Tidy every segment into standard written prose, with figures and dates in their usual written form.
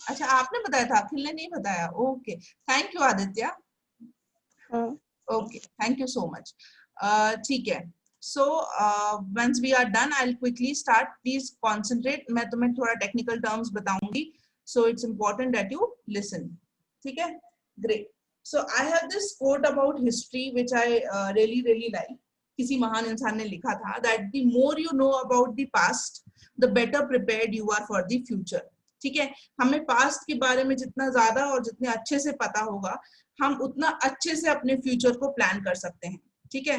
अच्छा आपने बताया था, अखिल ने नहीं बताया। Okay, thank you Aditya. Okay, thank you so much. ठीक है, so once we are done I will quickly start, please concentrate. मैं तुम्हें थोड़ा टेक्निकल टर्म्स बताऊंगी, so it's important that you listen. ठीक है, great. So I have this quote about history which I really really like. किसी महान इंसान ने लिखा था that the more you know about the past the better prepared you are for the future. ठीक है, हमें पास्ट के बारे में जितना ज्यादा और जितने अच्छे से पता होगा, हम उतना अच्छे से अपने फ्यूचर को प्लान कर सकते हैं। ठीक है,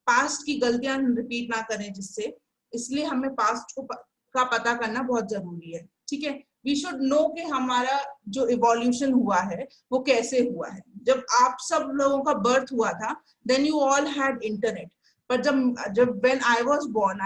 पास्ट की गलतियां रिपीट ना करें जिससे, इसलिए हमें पास्ट को का पता करना बहुत जरूरी है। ठीक है, वी शुड नो कि हमारा जो इवोल्यूशन हुआ है वो कैसे हुआ है। जब आप सब लोगों का बर्थ हुआ था, then you all had internet. पर जब when I was born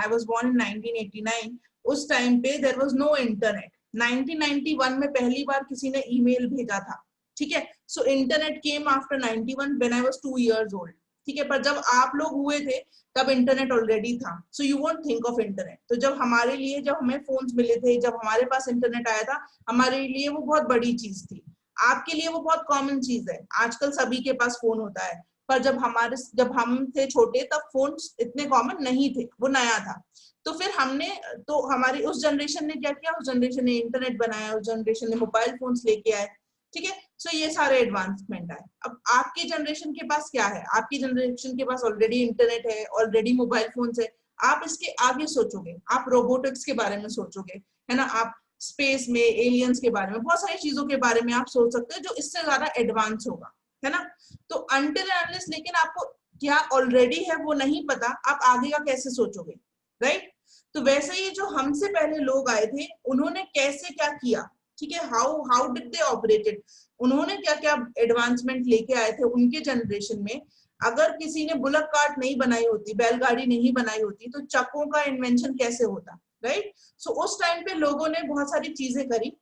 in 1989, उस टाइम पे देयर वाज नो इंटरनेट। 1991 में पहली बार किसी ने ईमेल भेजा था। ठीक है, so internet came after 91 when I was 2 years old. ठीक है, पर जब आप लोग हुए थे तब इंटरनेट ऑलरेडी था, so you won't think of internet. तो जब हमारे लिए, जब हमें फोन्स मिले थे, जब हमारे पास इंटरनेट आया था, हमारे लिए वो बहुत बड़ी चीज थी। आपके लिए वो बहुत कॉमन चीज है, आजकल सभी के पास फोन होता है। पर जब हम थे छोटे तब फोन इतने कॉमन नहीं थे, वो नया था। तो फिर हमारी उस जनरेशन ने क्या किया, उस जनरेशन ने इंटरनेट बनाया, उस जनरेशन ने मोबाइल फोन्स लेके आए। ठीक है, सो ये सारे एडवांसमेंट आए। अब आपकी जनरेशन के पास क्या है, आपकी जनरेशन के पास ऑलरेडी इंटरनेट है, ऑलरेडी मोबाइल फोन्स है। आप इसके आगे सोचोगे, आप रोबोटिक्स के बारे में सोचोगे, है ना, आप स्पेस में एलियंस के बारे में, बहुत सारी चीजों के बारे में आप सोच सकते हो जो इससे ज्यादा एडवांस होगा, है ना। तो अनटिल अनलेस, लेकिन आपको क्या ऑलरेडी है वो नहीं पता, आप आगे का कैसे सोचोगे, राइट। तो वैसे ही जो हमसे पहले लोग आए थे, उन्होंने कैसे क्या किया, ठीक है, हाउ डिड दे ऑपरेटेड, उन्होंने क्या क्या एडवांसमेंट लेके आए थे उनके जनरेशन में। अगर किसी ने बुलक कार्ट नहीं बनाई होती, बैलगाड़ी नहीं बनाई होती, तो चक्कों का इन्वेंशन कैसे होता, राइट। सो उस टाइम पे लोगों ने बहुत सारी चीजें करी,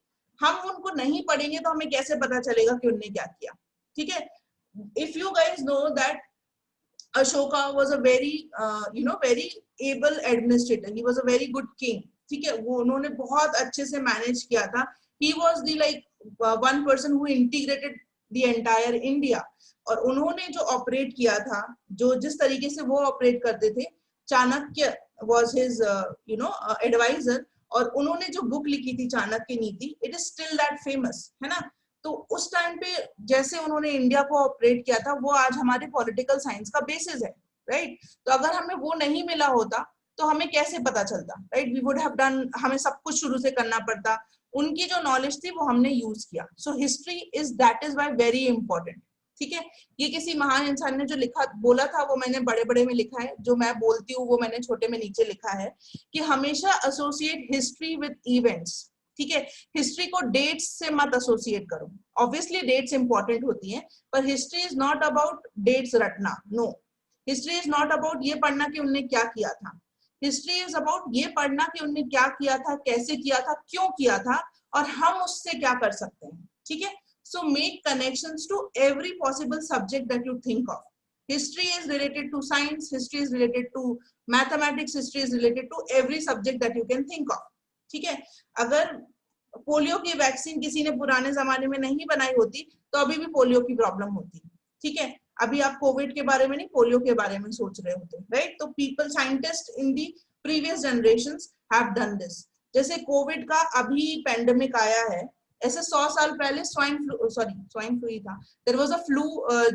हम उनको नहीं पढ़ेंगे तो हमें कैसे पता चलेगा कि उनने क्या किया। ठीक है, if you guys know that Ashoka was a very able administrator. He was a very good king. ठीक है, वो उन्होंने बहुत अच्छे से मैनेज किया था. He was the one person who integrated the entire India. और उन्होंने जो ऑपरेट किया था, जो जिस तरीके से वो ऑपरेट करते थे, चाणक्य was his advisor. और उन्होंने जो बुक लिखी थी चाणक्य नीति, it is still that famous, है ना. तो उस टाइम पे जैसे उन्होंने इंडिया को ऑपरेट किया था, वो आज हमारे पॉलिटिकल साइंस का बेसिस है, राइट. तो अगर हमें वो नहीं मिला होता तो हमें कैसे पता चलता, right. We would have done, हमें सब कुछ शुरू से करना पड़ता. उनकी जो नॉलेज थी वो हमने यूज किया. So history is that is why very important. ठीक है, ये किसी महान इंसान ने जो लिखा बोला था वो मैंने बड़े बड़े में लिखा है, जो मैं बोलती हूँ वो मैंने छोटे में नीचे लिखा है, कि हमेशा एसोसिएट हिस्ट्री विद इवेंट्स. ठीक है, हिस्ट्री को डेट्स से मत एसोसिएट करो. ऑब्वियसली डेट्स इंपॉर्टेंट होती हैं, पर history is not about dates रटना. No, history is not about ये पढ़ना कि उनने क्या किया था. हिस्ट्री इज अबाउट ये पढ़ना कि उनने क्या किया था, कैसे किया था, क्यों किया था, और हम उससे क्या कर सकते हैं. ठीक है, so make connections to every possible subject that you think of. History is related to science, history is related to mathematics, history is related to every subject that you can think of. ठीक है, अगर polio की vaccine किसी ने पुराने जमाने में नहीं बनाई होती तो अभी भी पोलियो की प्रॉब्लम होती. ठीक है, अभी आप कोविड के बारे में नहीं, पोलियो के बारे में सोच रहे होते, राइट. तो people, scientist in the previous generations have done this. जैसे कोविड का अभी पेंडेमिक आया है, ऐसे 100 साल पहले स्वाइन फ्लू ही था. देयर वाज अ फ्लू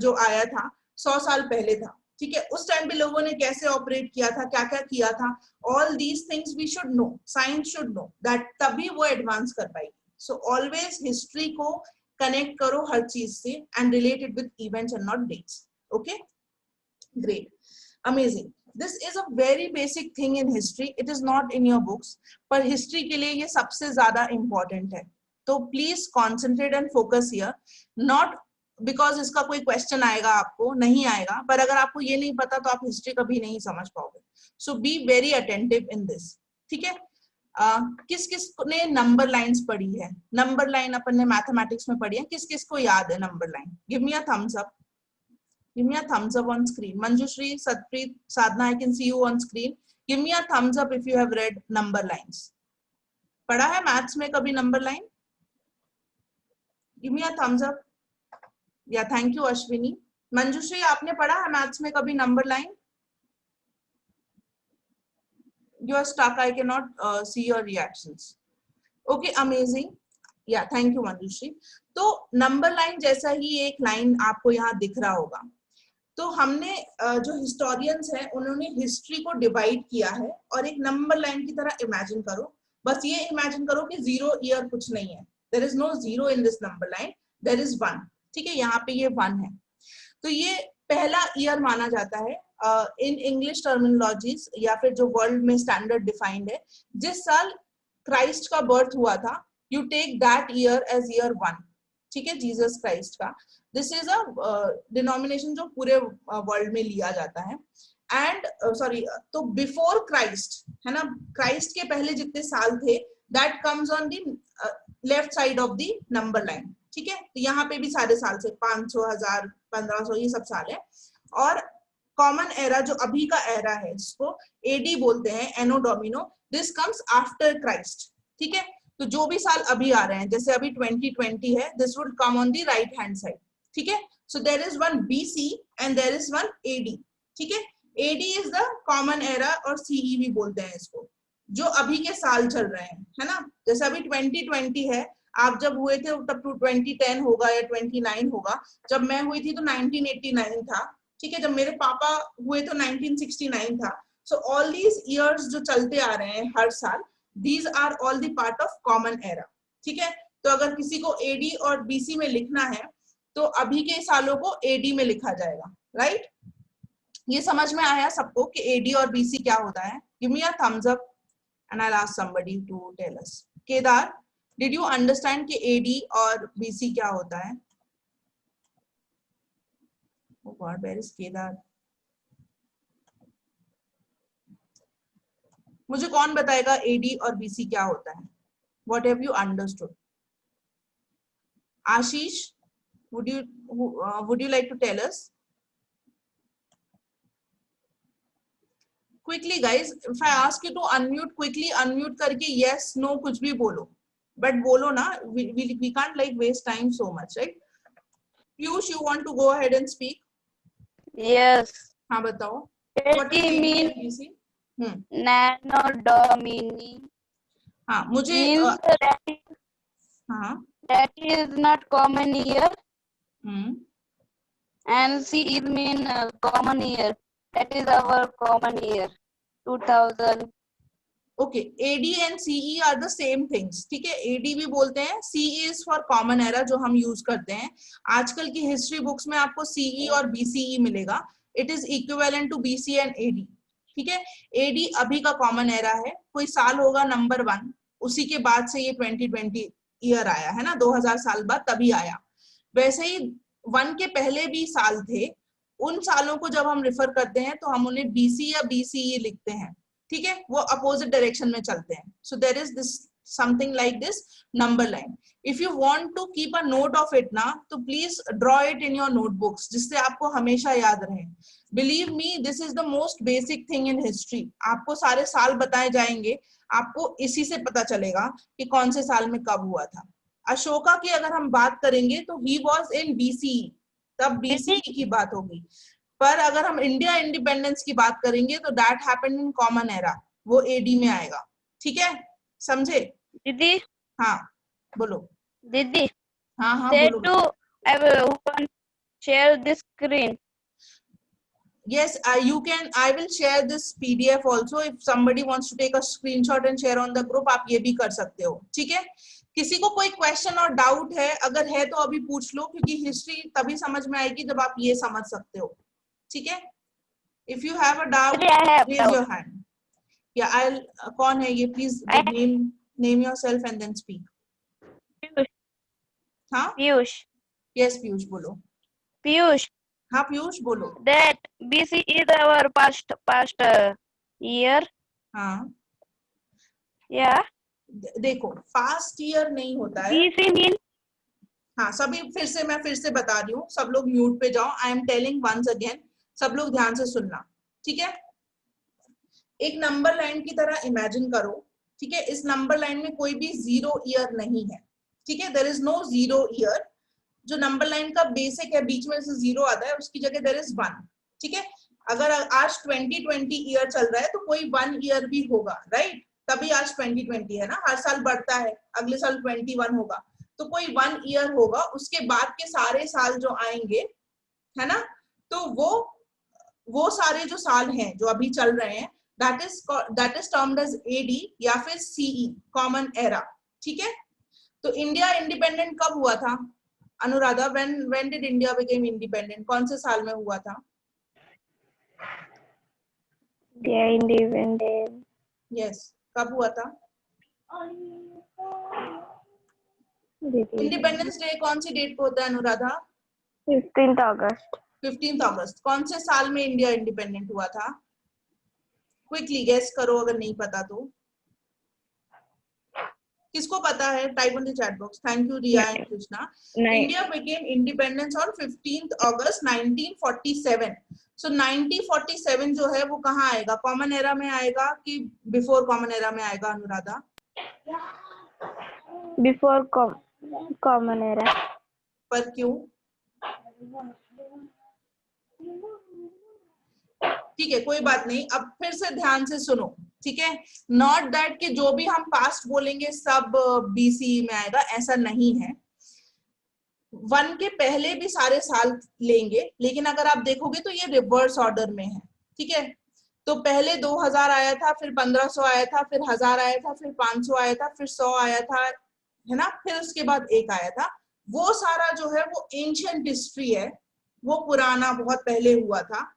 जो आया था 100 साल पहले था. ठीक है, उस टाइम पे लोगों ने कैसे ऑपरेट किया था, क्या क्या किया था, all these things we should know, science should know that, तभी वो एडवांस कर पाएगी. सो ऑलवेज हिस्ट्री को कनेक्ट करो हर चीज से and relate it with events and not dates. Okay, great, amazing. This is a very basic thing in history, it is not in your books, पर हिस्ट्री के लिए ये सबसे ज्यादा इंपॉर्टेंट है. तो please concentrate and focus here, not because इसका कोई क्वेश्चन आएगा, आपको नहीं आएगा, पर अगर आपको ये नहीं पता तो आप हिस्ट्री कभी नहीं समझ पाओगे. So be very attentive in this. ठीक है, किस किस ने नंबर लाइंस पढ़ी है? नंबर लाइन अपन ने मैथमेटिक्स में पढ़ी है, किस किस को याद है number line? Give me a thumbs up. Give me a thumbs up on screen. Manjushri, Satpreet, Sadhna, I can see you on screen. Give me a thumbs up if you have read number lines. पढ़ा है maths में कभी number line? a thumbs up. या thank you Ashwini. Manjushree, आपने पढ़ा है maths में कभी number line? You are stuck. I cannot see your reactions. Okay, amazing. Yeah, thank you Manjushree. तो नंबर लाइन जैसा ही एक लाइन आपको यहाँ दिख रहा होगा. तो हमने जो हिस्टोरियंस हैं उन्होंने हिस्ट्री को डिवाइड किया है और एक नंबर लाइन की तरह इमेजिन करो. बस ये इमेजिन करो कि 0 ईयर कुछ नहीं है. There is no 0 in this number line. There is 1. ठीक है, यहाँ पे ये 1 है. तो ये पहला ईयर माना जाता है इन इंग्लिश टर्मिनोलॉजीज या फिर जो वर्ल्ड में स्टैंडर्ड डिफाइंड है. जिस साल क्राइस्ट का बर्थ हुआ था, you take that year as year 1. ठीक है, जीसस क्राइस्ट का. दिस इज अ डिनोमिनेशन जो पूरे वर्ल्ड में लिया जाता है. एंड सॉरी, तो बिफोर क्राइस्ट है ना, क्राइस्ट के पहले जितने साल थे that comes on the left side of the number line. ठीक है, तो यहाँ पे भी सारे साल से 500, 1000, 1500 ये सब साल है. और कॉमन एरा जो अभी का एरा है जिसको एडी बोलते हैं, anno Domini, this comes after Christ. ठीक है, तो जो भी साल अभी आ रहे हैं, जैसे अभी 2020 है, this would come on the right hand side. ठीक है, so there is one BC and there is one AD. ठीक है, AD is the common era और सीई भी बोलते हैं इसको, जो अभी के साल चल रहे हैं, है ना. जैसे अभी 2020 है, आप जब हुए थे तब 2010 होगा या 29 होगा. जब मैं हुई थी तो 1989 था. ठीक है, जब मेरे पापा हुए तो 1969 था. सो ऑल दीज इयर्स जो चलते आ रहे हैं हर साल, these are all the part of common era. ठीक है, तो अगर किसी को एडी और बीसी में लिखना है तो अभी के सालों को एडी में लिखा जाएगा. राइट, ये समझ में आया सबको कि एडी और बीसी क्या होता है? Give me a thumbs up and I will ask somebody to tell us. Kedar, did you understand कि एडी और बीसी क्या होता है? Oh God, where is Kedar? मुझे कौन बताएगा एडी और बीसी क्या होता है? What have you understood? Ashish, would you like to tell us? Quickly guys, if I ask you to unmute, quickly unmute करके yes no कुछ भी बोलो, but बोलो ना. We can't like waste time so much, right? Piyush, you want to go ahead and speak? Yes. हाँ बताओ. What AD is AD mean and BC? nano domini. हाँ मुझे Means हाँ that is not common year. And C is mean common year. That is our common year. 2000. Okay, AD and CE are the same things. ठीक है, AD भी बोलते हैं, CE is for common era जो हम use करते हैं. आजकल की हिस्ट्री बुक्स में आपको सीई और बीसीई मिलेगा. It is equivalent to BC and AD. ठीक है, एडी अभी का कॉमन एरा है. कोई साल होगा नंबर 1, उसी के बाद से ये 2020 ईयर आया है ना, 2000 साल बाद तभी आया. वैसे ही 1 के पहले भी साल थे. उन सालों को जब हम रिफर करते हैं तो हम उन्हें बीसी या बीसीई लिखते हैं. ठीक है, वो अपोजिट डायरेक्शन में चलते हैं. So there is this something like this number line. If you want to keep a note of it ना, तो please draw it in your notebooks, जिससे आपको हमेशा याद रहे. Believe me, this is the most basic thing in history. आपको सारे साल बताए जाएंगे, आपको इसी से पता चलेगा कि कौन से साल में कब हुआ था. अशोका की अगर हम बात करेंगे तो ही वॉज इन बीसीई, तब बीसीई की बात होगी. पर अगर हम इंडिया इंडिपेंडेंस की बात करेंगे तो that happened in common era, वो एडी में आएगा. ठीक है, समझे? दीदी. हाँ बोलो. दीदी. हाँ हाँ Say बोलो. to I will share this screen. Yes, you can. I will share this PDF also. If somebody wants to take a screenshot and share on the group, आप ये भी कर सकते हो. ठीक है, किसी को कोई क्वेश्चन और डाउट है? अगर है तो अभी पूछ लो, क्योंकि हिस्ट्री तभी समझ में आएगी जब आप ये समझ सकते हो. ठीक है, if you have a doubt raise your hand. या आई कौन है ये? Please name yourself and then speak. हाँ पीयूष. यस पीयूष बोलो. पीयूष. हाँ पीयूष बोलो. That BC is our past year. हाँ Yeah. देखो, पास्ट ईयर नहीं होता है. BC mean. हाँ सभी फिर से बता रही हूँ. सब लोग म्यूट पे जाओ. I am telling once again, सब लोग ध्यान से सुनना. ठीक है, एक नंबर लाइन की तरह इमेजिन करो. ठीक है, इस नंबर लाइन में कोई भी 0 ईयर नहीं है. ठीक है, देयर इज नो 0 ईयर. जो नंबर लाइन का बेसिक है, बीच में से 0 आता है, उसकी जगह देयर इज 1। ठीक है, अगर आज 2020 ईयर चल रहा है तो कोई 1 ईयर भी होगा, राइट? तभी आज 2020 है ना, हर साल बढ़ता है, अगले साल 21 होगा, तो कोई 1 ईयर होगा, उसके बाद के सारे साल जो आएंगे, है ना, तो वो सारे जो साल हैं जो अभी चल रहे हैं, that is termed as AD या फिर सीई, कॉमन एरा। ठीक है, तो इंडिया इंडिपेंडेंट कब हुआ था Anuradha? When did India became independent? कौन से साल में हुआ था? इंडिपेंडेंट। यस, कब हुआ था? इंडिपेंडेंस डे कौन सी डेट को होता है अनुराधा? 15th अगस्त। 15th अगस्त। कौन से साल में इंडिया इंडिपेंडेंट हुआ था? क्विकली गेस करो अगर नहीं पता तो। किसको पता है? Type on the chat box. Thank you Riya and Krishna. India became independence on 15th August 1947। So 1947 जो है वो कहाँ आएगा? कॉमन एरा में आएगा कि बिफोर कॉमन एरा में आएगा अनुराधा? Before common era. पर क्यों? ठीक है, कोई बात नहीं, अब फिर से ध्यान से सुनो। ठीक है, नॉट दैट कि जो भी हम पास्ट बोलेंगे सब बीसी में आएगा, ऐसा नहीं है। 1 के पहले भी सारे साल लेंगे, लेकिन अगर आप देखोगे तो ये रिवर्स ऑर्डर में है। ठीक है, तो पहले 2000 आया था, फिर 1500 आया था, फिर 1000 आया था, फिर 500 आया था, फिर 100 आया था, है ना, फिर उसके बाद 1 आया था। वो सारा जो है वो एंशिएंट हिस्ट्री है, वो पुराना बहुत पहले हुआ था।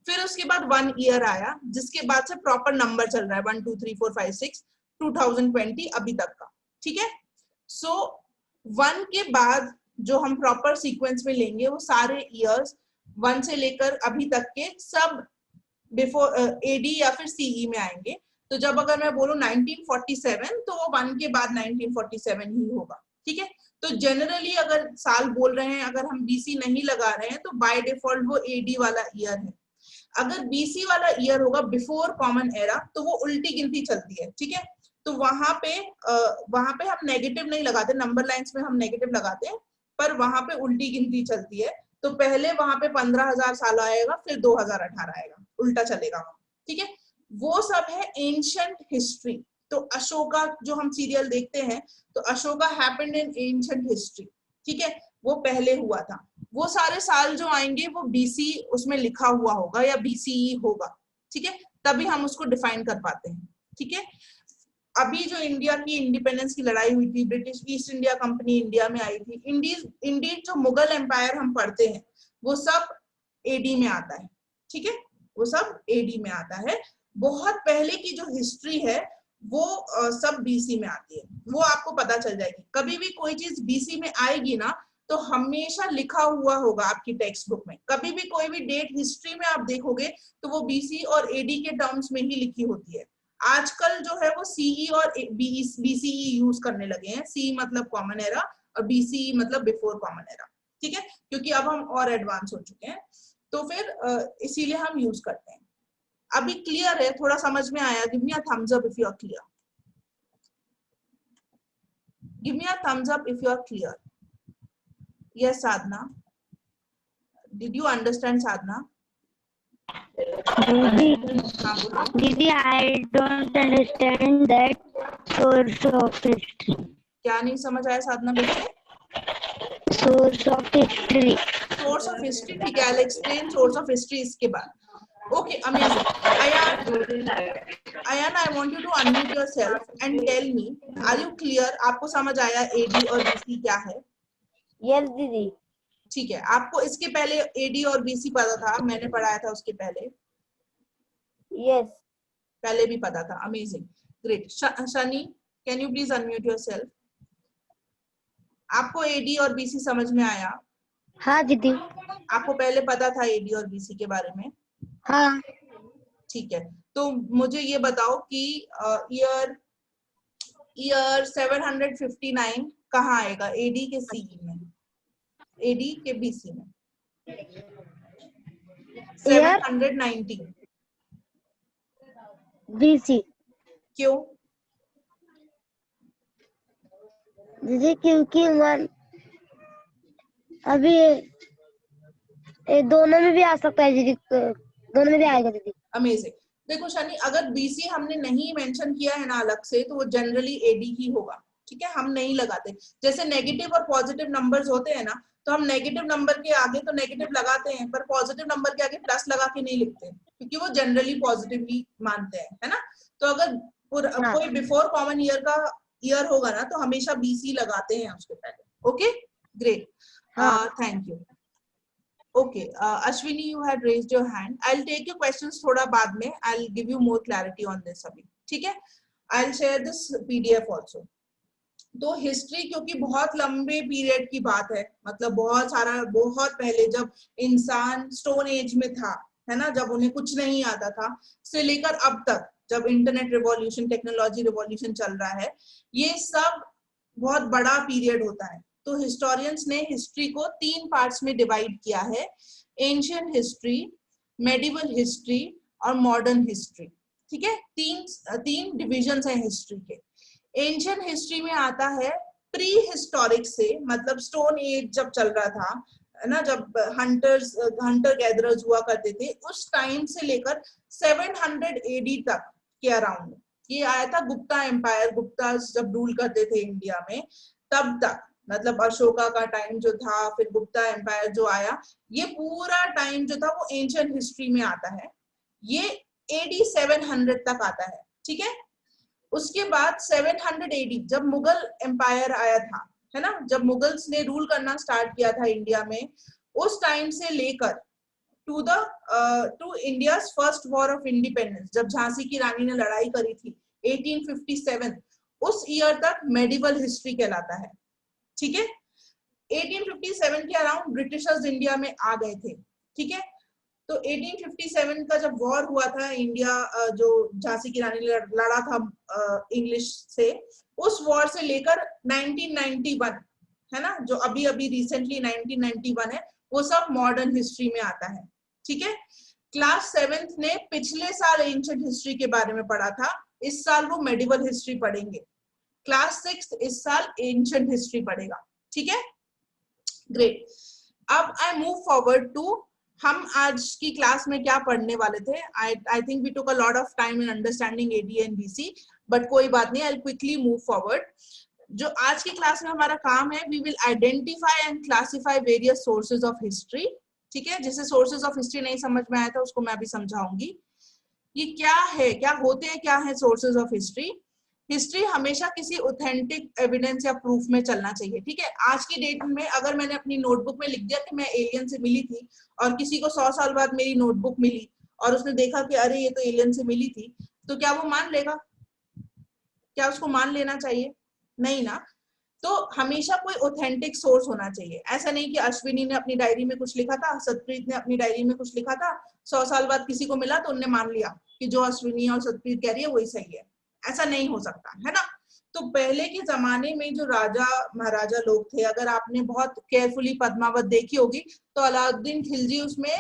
फिर उसके बाद 1 ईयर आया, जिसके बाद से प्रॉपर नंबर चल रहा है 1 2 3 4 5 6 2020 अभी तक का। ठीक है, सो 1 के बाद जो हम प्रॉपर सीक्वेंस में लेंगे वो सारे ईयर्स 1 से लेकर अभी तक के सब बिफोर एडी या फिर सीई में आएंगे। तो जब अगर मैं बोलूं 1947 तो वो 1 के बाद 1947 ही होगा। ठीक है, तो जनरली अगर साल बोल रहे हैं, अगर हम बीसी नहीं लगा रहे हैं, तो बाय डिफॉल्ट वो एडी वाला ईयर है। अगर बीसी वाला ईयर होगा बिफोर कॉमन एरा, तो वो उल्टी गिनती चलती है। ठीक है, तो वहां पे हम नेगेटिव नहीं लगाते, नंबर लाइंस में हम नेगेटिव लगाते हैं, पर वहां पे उल्टी गिनती चलती है। तो पहले वहां पे 15,000 साल आएगा, फिर 2018 आएगा, उल्टा चलेगा वहां। ठीक है, वो सब है एंशिएंट हिस्ट्री। तो अशोका जो हम सीरियल देखते हैं, तो Ashoka happened in ancient history. ठीक है, वो पहले हुआ था। वो सारे साल जो आएंगे वो बीसी उसमें लिखा हुआ होगा या बीसीई होगा। ठीक है, तभी हम उसको डिफाइन कर पाते हैं। ठीक है, अभी जो इंडिया की इंडिपेंडेंस की लड़ाई हुई थी, British east India company India में आई थी, इंडीड जो मुगल एम्पायर हम पढ़ते हैं वो सब एडी में आता है। ठीक है, वो सब एडी में आता है। बहुत पहले की जो हिस्ट्री है वो सब बीसी में आती है, वो आपको पता चल जाएगी। कभी भी कोई चीज बीसी में आएगी ना, तो हमेशा लिखा हुआ होगा आपकी टेक्स्ट बुक में। कभी भी कोई भी डेट हिस्ट्री में आप देखोगे तो वो बीसी और एडी के टर्म्स में ही लिखी होती है। आजकल जो है वो सीई और बीसीई यूज करने लगे हैं। सी मतलब कॉमन एरा और बीसीई मतलब बिफोर कॉमन एरा। ठीक है, क्योंकि अब हम और एडवांस हो चुके हैं, तो फिर इसीलिए हम यूज करते हैं। अभी क्लियर है? थोड़ा समझ में आया? Give me a thumbs up if you are clear. Give me a thumbs up if you are clear. Yes Sadhana, did you understand Sadhana? हाँ बोलो। दीदी, I don't understand that source of history. क्या नहीं समझ आया साधना बेटे? Source of history. Source of history, ठीक है, I will explain source of history इसके बाद। Okay, amazing. Ayan, I want you to unmute yourself and tell me, are you clear? आपको समझ आया AD और BC क्या है? यस दीदी। ठीक है, आपको इसके पहले AD और BC पता था? मैंने पढ़ाया था उसके पहले? यस। पहले भी पता था। Amazing, great. Shani, can you please unmute yourself? आपको AD और BC समझ में आया? हाँ दीदी। आपको पहले पता था AD और BC के बारे में? हाँ। ठीक है, तो मुझे ये बताओ कि ईयर 759 कहाँ आएगा? एडी के सीई में, एडी के बीसी में? 719 बीसी। क्यों? दीदी क्योंकि अभी दोनों में भी आ सकता है दीदी, दोनों में भी आएगा दीदी। अमेजिंग। देखो शनि, अगर बीसी हमने नहीं मेंशन किया है ना अलग से, तो वो जनरली एडी ही होगा, ठीक है, हम नहीं लगाते। जैसे नेगेटिव और पॉजिटिव नंबर्स होते हैं ना, तो हम नेगेटिव नंबर के आगे तो नेगेटिव लगाते हैं, पर पॉजिटिव नंबर के आगे प्लस लगा के नहीं लिखते, क्योंकि वो जनरली पॉजिटिव ही मानते हैं, है ना। तो अगर हाँ। कोई बिफोर कॉमन ईयर का ईयर होगा ना, तो हमेशा बीसी लगाते हैं उसके पहले। Okay, great, thank you. Okay, Ashwini, you had raised your hand. I'll take your questions थोड़ा बाद में. I'll give you more clarity on this अभी, ठीक है? I'll share this PDF also. तो हिस्ट्री क्योंकि बहुत लंबे पीरियड की बात है, मतलब बहुत पहले जब इंसान स्टोन एज में था, है ना, जब उन्हें कुछ नहीं आता था, से लेकर अब तक जब इंटरनेट रिवॉल्यूशन, टेक्नोलॉजी रिवॉल्यूशन चल रहा है, ये सब बहुत बड़ा पीरियड होता है। तो हिस्टोरियंस ने हिस्ट्री को 3 पार्ट्स में डिवाइड किया है, एंशिएंट हिस्ट्री, मेडिवल हिस्ट्री और मॉडर्न हिस्ट्री, ठीक है। तीन डिविजन्स हैं हिस्ट्री के। एंशिएंट हिस्ट्री में आता है प्री हिस्टोरिक से, मतलब स्टोन एज जब चल रहा था, है ना, जब हंटर गैदरर्स हुआ करते थे, उस टाइम से लेकर 700 एडी तक के अराउंड ये आया था। गुप्ता एम्पायर, गुप्ता जब रूल करते थे इंडिया में, तब तक, मतलब अशोका का टाइम जो था, फिर गुप्ता एम्पायर जो आया, ये पूरा टाइम जो था वो एंशिएंट हिस्ट्री में आता है। ये एडी 700 तक आता है, ठीक है। उसके बाद 700 एडी जब मुगल एम्पायर आया था, है ना, जब मुगल्स ने रूल करना स्टार्ट किया था इंडिया में, उस टाइम से लेकर to India's first war of independence, जब झांसी की रानी ने लड़ाई करी थी 1857, उस ईयर तक मेडिवल हिस्ट्री कहलाता है, ठीक है। 1857 के अराउंड ब्रिटिशर्स इंडिया में आ गए थे, ठीक है। तो 1857 का जब वॉर हुआ था, इंडिया जो झांसी की रानी ने लड़ा था इंग्लिश से, उस वॉर से लेकर 1991, है ना, जो अभी अभी रिसेंटली 1991 है, वो सब मॉडर्न हिस्ट्री में आता है, ठीक है। क्लास 7th ने पिछले साल एंशिएंट हिस्ट्री के बारे में पढ़ा था, इस साल वो मेडिवल हिस्ट्री पढ़ेंगे। क्लास 6 इस साल एंशिएंट हिस्ट्री पढ़ेगा, ठीक है, ग्रेट। अब आई मूव फॉरवर्ड टू, हम आज की क्लास में क्या पढ़ने वाले थे। I think we took a lot of time in understanding AD and BC, but कोई बात नहीं, I will quickly move forward. जो आज की क्लास में हमारा काम है, we will identify and classify various sources of history, ठीक है। जिसे सोर्सेज ऑफ हिस्ट्री नहीं समझ में आया था, उसको मैं अभी समझाऊंगी। ये क्या है, क्या होते हैं, क्या है सोर्सेज ऑफ हिस्ट्री। हिस्ट्री हमेशा किसी ऑथेंटिक एविडेंस या प्रूफ में चलना चाहिए, ठीक है। आज की डेट में अगर मैंने अपनी नोटबुक में लिख दिया कि मैं एलियन से मिली थी, और किसी को 100 साल बाद मेरी नोटबुक मिली और उसने देखा कि अरे ये तो एलियन से मिली थी, तो क्या वो मान लेगा? क्या उसको मान लेना चाहिए? नहीं ना। तो हमेशा कोई ऑथेंटिक सोर्स होना चाहिए। ऐसा नहीं कि अश्विनी ने अपनी डायरी में कुछ लिखा था, सतप्रीत ने अपनी डायरी में कुछ लिखा था, 100 साल बाद किसी को मिला तो उन्होंने मान लिया कि जो अश्विनी और सतप्रीत कह रही है वही सही है। ऐसा नहीं हो सकता, है ना। तो पहले के जमाने में जो राजा महाराजा लोग थे, अगर आपने बहुत केयरफुली पद्मावत देखी होगी, तो अलाउद्दीन खिलजी उसमें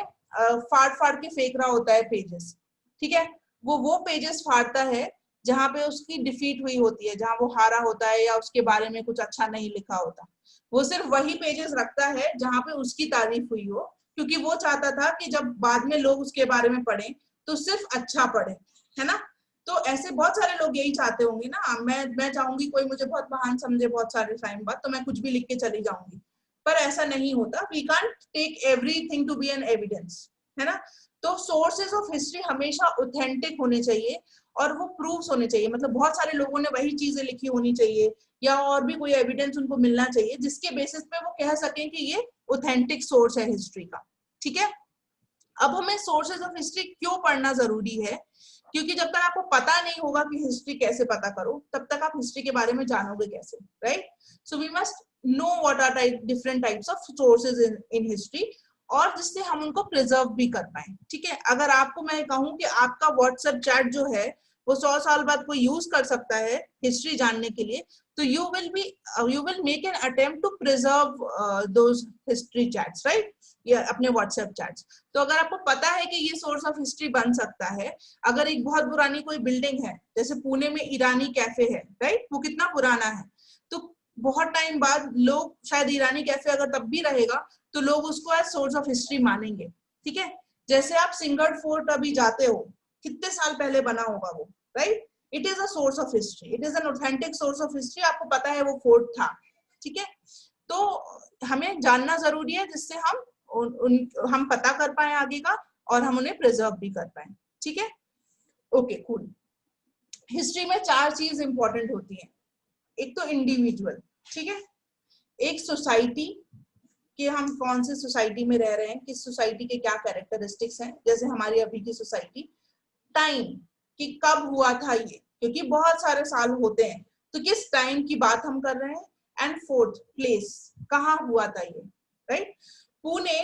फाड़ फाड़ के फेंक रहा होता है पेजेस, ठीक है। वो पेजेस फाड़ता है जहां पे उसकी डिफीट हुई होती है, जहां वो हारा होता है या उसके बारे में कुछ अच्छा नहीं लिखा होता। वो सिर्फ वही पेजेस रखता है जहां पे उसकी तारीफ हुई हो, क्योंकि वो चाहता था कि जब बाद में लोग उसके बारे में पढ़ें तो सिर्फ अच्छा पढ़े, है ना। तो ऐसे बहुत सारे लोग यही चाहते होंगे ना। मैं चाहूंगी कोई मुझे बहुत महान समझे बहुत सारे टाइम बाद, तो मैं कुछ भी लिख के चली जाऊंगी, पर ऐसा नहीं होता। We can't take everything to be an evidence, है ना। तो सोर्सेज ऑफ हिस्ट्री हमेशा ऑथेंटिक होने चाहिए और वो प्रूफ्स होने चाहिए, मतलब बहुत सारे लोगों ने वही चीजें लिखी होनी चाहिए, या और भी कोई एविडेंस उनको मिलना चाहिए जिसके बेसिस पे वो कह सकें कि ये ऑथेंटिक सोर्स है हिस्ट्री का, ठीक है। अब हमें सोर्सेज ऑफ हिस्ट्री क्यों पढ़ना जरूरी है? क्योंकि जब तक आपको पता नहीं होगा कि हिस्ट्री कैसे पता करो, तब तक आप हिस्ट्री के बारे में जानोगे कैसे, right. So we must know what are different types of sources in history, और जिससे हम उनको प्रिजर्व भी कर पाए, ठीक है। अगर आपको मैं कहूँ कि आपका व्हाट्सएप चैट जो है वो 100 साल बाद कोई यूज कर सकता है हिस्ट्री जानने के लिए, तो you will make an attempt to preserve those history chats, right, या अपने व्हाट्सएप चैट्स। तो अगर आपको पता है कि ये सोर्स ऑफ हिस्ट्री बन सकता है, अगर एक बहुत पुरानी कोई बिल्डिंग है, जैसे पुणे में ईरानी कैफे है, राइट, वो कितना पुराना है, तो बहुत टाइम बाद लोग शायद ईरानी कैफे अगर तब भी रहेगा तो लोग उसको एज सोर्स ऑफ हिस्ट्री मानेंगे, ठीक है। जैसे आप सिंगड़ फोर्ट अभी जाते हो, कितने साल पहले बना होगा वो, right. It is a source of history, it is an authentic source of history, आपको पता है वो फोर्ट था, ठीक है। तो हमें जानना जरूरी है जिससे हम पता कर पाए आगे का और हम उन्हें प्रिजर्व भी कर पाए, ठीक है। Okay cool. हिस्ट्री में 4 चीज इंपॉर्टेंट होती हैं। एक तो इंडिविजुअल, ठीक है, एक सोसाइटी कि हम कौन से सोसाइटी में रह रहे हैं, किस सोसाइटी के क्या कैरेक्टरिस्टिक्स हैं, जैसे हमारी अभी की सोसाइटी। टाइम कि कब हुआ था ये, क्योंकि बहुत सारे साल होते हैं, तो किस टाइम की बात हम कर रहे हैं। एंड फोर्थ, प्लेस, कहाँ हुआ था ये, राइट। पुणे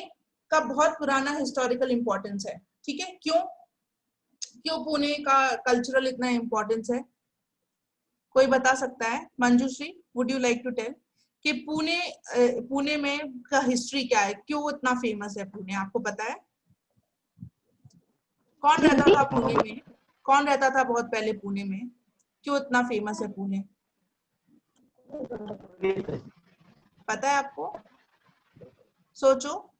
का बहुत पुराना हिस्टोरिकल इंपॉर्टेंस है, ठीक है। क्यों पुणे का कल्चरल इतना इंपॉर्टेंस है, कोई बता सकता है? Manjushree, would you like to tell कि पुणे में का हिस्ट्री क्या है, क्यों इतना फेमस है पुणे, आपको पता है? कौन रहता था पुणे में, कौन रहता था बहुत पहले पुणे में, क्यों इतना फेमस है पुणे, पता है आपको? सोचो,